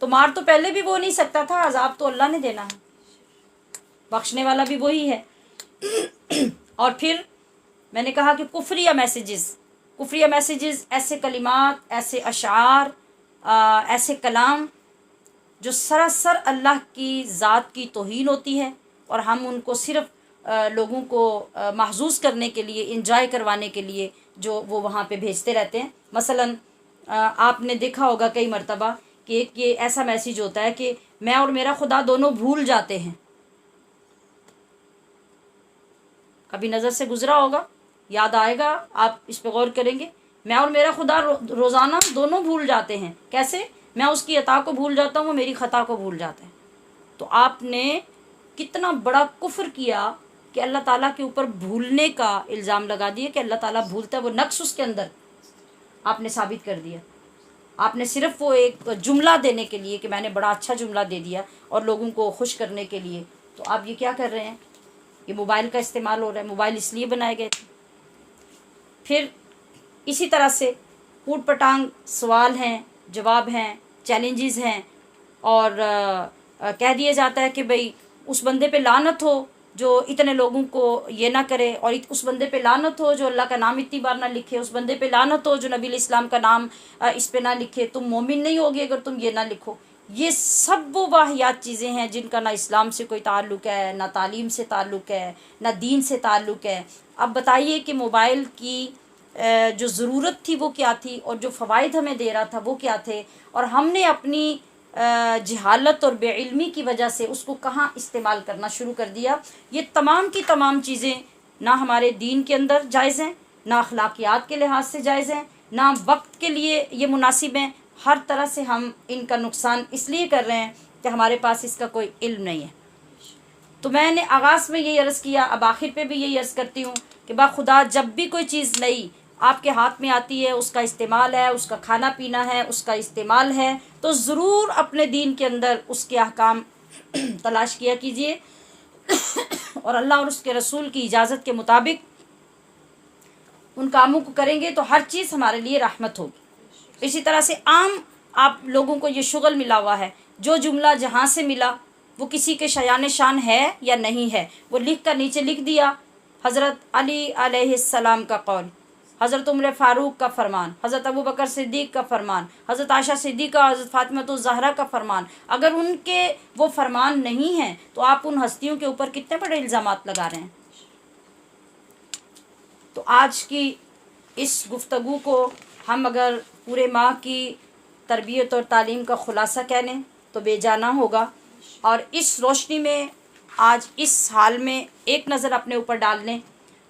तो मार तो पहले भी वो नहीं सकता था, अज़ाब तो अल्लाह ने देना है, बख्शने वाला भी वही है। और फिर मैंने कहा कि कुफ्रिया मैसेजेस, ऐसे कलिमात, ऐसे अशार, ऐसे कलाम जो सरासर अल्लाह की ज़ात की तौहीन होती है और हम उनको सिर्फ लोगों को महसूस करने के लिए, इंजॉय करवाने के लिए जो वो वहाँ पे भेजते रहते हैं। मसलन आपने देखा होगा कई मर्तबा कि एक ये ऐसा मैसेज होता है कि मैं और मेरा खुदा दोनों भूल जाते हैं। कभी नज़र से गुज़रा होगा, याद आएगा, आप इस पर गौर करेंगे। मैं और मेरा खुदा रोज़ाना दोनों भूल जाते हैं। कैसे? मैं उसकी अता को भूल जाता हूँ, वो मेरी ख़ता को भूल जाता है। तो आपने कितना बड़ा कुफ्र किया कि अल्लाह ताला के ऊपर भूलने का इल्ज़ाम लगा दिया कि अल्लाह ताला भूलता है, वो नक्स उसके अंदर आपने साबित कर दिया। आपने सिर्फ वो एक जुमला देने के लिए कि मैंने बड़ा अच्छा जुमला दे दिया और लोगों को खुश करने के लिए, तो आप ये क्या कर रहे हैं? ये मोबाइल का इस्तेमाल हो रहा है। मोबाइल इसलिए बनाए गए थे। फिर इसी तरह से ऊट पटांग सवाल हैं, जवाब हैं, चैलेंजेस हैं, और कह दिया जाता है कि भाई उस बंदे पे लानत हो जो इतने लोगों को ये ना करे, और उस बंदे पे लानत हो जो अल्लाह का नाम इतनी बार ना लिखे, उस बंदे पे लानत हो जो नबी इस्लाम का नाम इस पे ना लिखे, तुम मोमिन नहीं होगे अगर तुम ये ना लिखो। ये सब वो वाहियात चीज़ें हैं जिनका ना इस्लाम से कोई ताल्लुक़ है, ना तालीम से ताल्लुक़ है, ना दीन से ताल्लुक़ है। अब बताइए कि मोबाइल की जो ज़रूरत थी वो क्या थी, और जो फ़वाइद हमें दे रहा था वो क्या थे, और हमने अपनी जहालत और बेइल्मी की वजह से उसको कहाँ इस्तेमाल करना शुरू कर दिया। ये तमाम की तमाम चीज़ें ना हमारे दीन के अंदर जायज़ हैं, ना अखलाकियात के लिहाज से जायज़ हैं, ना वक्त के लिए ये मुनासिब हैं। हर तरह से हम इनका नुकसान इसलिए कर रहे हैं कि हमारे पास इसका कोई इल्म नहीं है। तो मैंने आगाज़ में यही अर्ज़ किया, अब आखिर पे भी यही अर्ज़ करती हूँ कि बाखुदा जब भी कोई चीज़ नई आपके हाथ में आती है, उसका इस्तेमाल है, उसका खाना पीना है, उसका इस्तेमाल है, तो ज़रूर अपने दीन के अंदर उसके अहकाम तलाश किया कीजिए और अल्लाह और उसके रसूल की इजाज़त के मुताबिक उन कामों को करेंगे तो हर चीज़ हमारे लिए रहमत होगी। इसी तरह से आम आप लोगों को ये शुगल मिला हुआ है, जो जुमला जहाँ से मिला वो किसी के शयान शान है या नहीं है, वो लिख कर नीचे लिख दिया। हज़रत अली अलैहिस्सलाम का कौल, हज़रत उमर फ़ारूक का फ़रमान, हज़रत अबू बकर सिद्दीक़ का फ़रमान, हज़रत आयशा सिद्दीक़ा, हज़रत फ़ातिमा ज़हरा का फ़रमान, अगर उनके वो फ़रमान नहीं हैं तो आप उन हस्तियों के ऊपर कितने बड़े इल्ज़ामात लगा रहे हैं। तो आज की इस गुफ्तगू को हम अगर पूरे माह की तरबियत और तालीम का ख़ुलासा कह लें तो बेजाना होगा, और इस रोशनी में आज इस हाल में एक नज़र अपने ऊपर डाल लें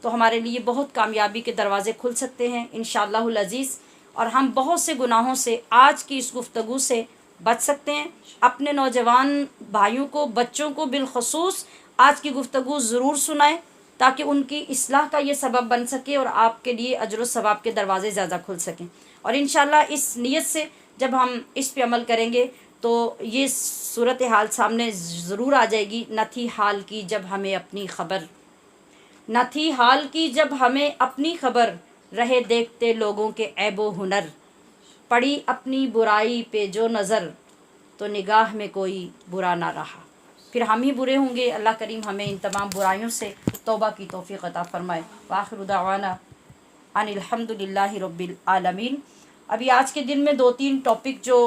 तो हमारे लिए बहुत कामयाबी के दरवाज़े खुल सकते हैं इंशाअल्लाहुल अज़ीज़। और हम बहुत से गुनाहों से आज की इस गुफ्तगू से बच सकते हैं। अपने नौजवान भाइयों को, बच्चों को बिलखसूस आज की गुफ्तगू ज़रूर सुनाएं ताकि उनकी इस्लाह का ये सबब बन सके और आपके लिए अजर व सवाब के दरवाज़े ज़्यादा खुल सकें। और इंशाल्लाह इस नीयत से जब हम इस पे अमल करेंगे तो ये सूरत हाल सामने ज़रूर आ जाएगी। न थी हाल की जब हमें अपनी खबर, न थी हाल की जब हमें अपनी खबर, रहे देखते लोगों के ऐबो हुनर, पड़ी अपनी बुराई पे जो नज़र, तो निगाह में कोई बुरा ना रहा। फिर हम ही बुरे होंगे। अल्लाह करीम हमें इन तमाम बुराइयों से तौबा की तौफीक अता फरमाए। वाखिर दावाना अनिल हम्दुलिल्लाहि रब्बिल आलमीन। अभी आज के दिन में 2-3 टॉपिक जो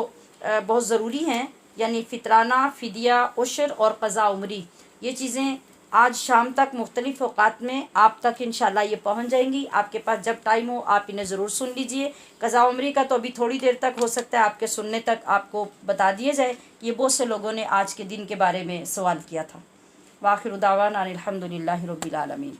बहुत ज़रूरी हैं, यानी फ़ितराना, फ़िदिया, उश्र और क़ज़ा उमरी, ये चीज़ें आज शाम तक मुख्तलिफ़ औक़ात में आप तक इंशाल्लाह ये पहुँच जाएंगी। आपके पास जब टाइम हो आप इन्हें ज़रूर सुन लीजिए। क़ज़ा उमरी का तो अभी थोड़ी देर तक हो सकता है आपके सुनने तक आपको बता दिया जाए। ये बहुत से लोगों ने आज के दिन के बारे में सवाल किया था। वाखिर दावाना अनिल हम्दुलिल्लाहि रब्बिल आलमीन।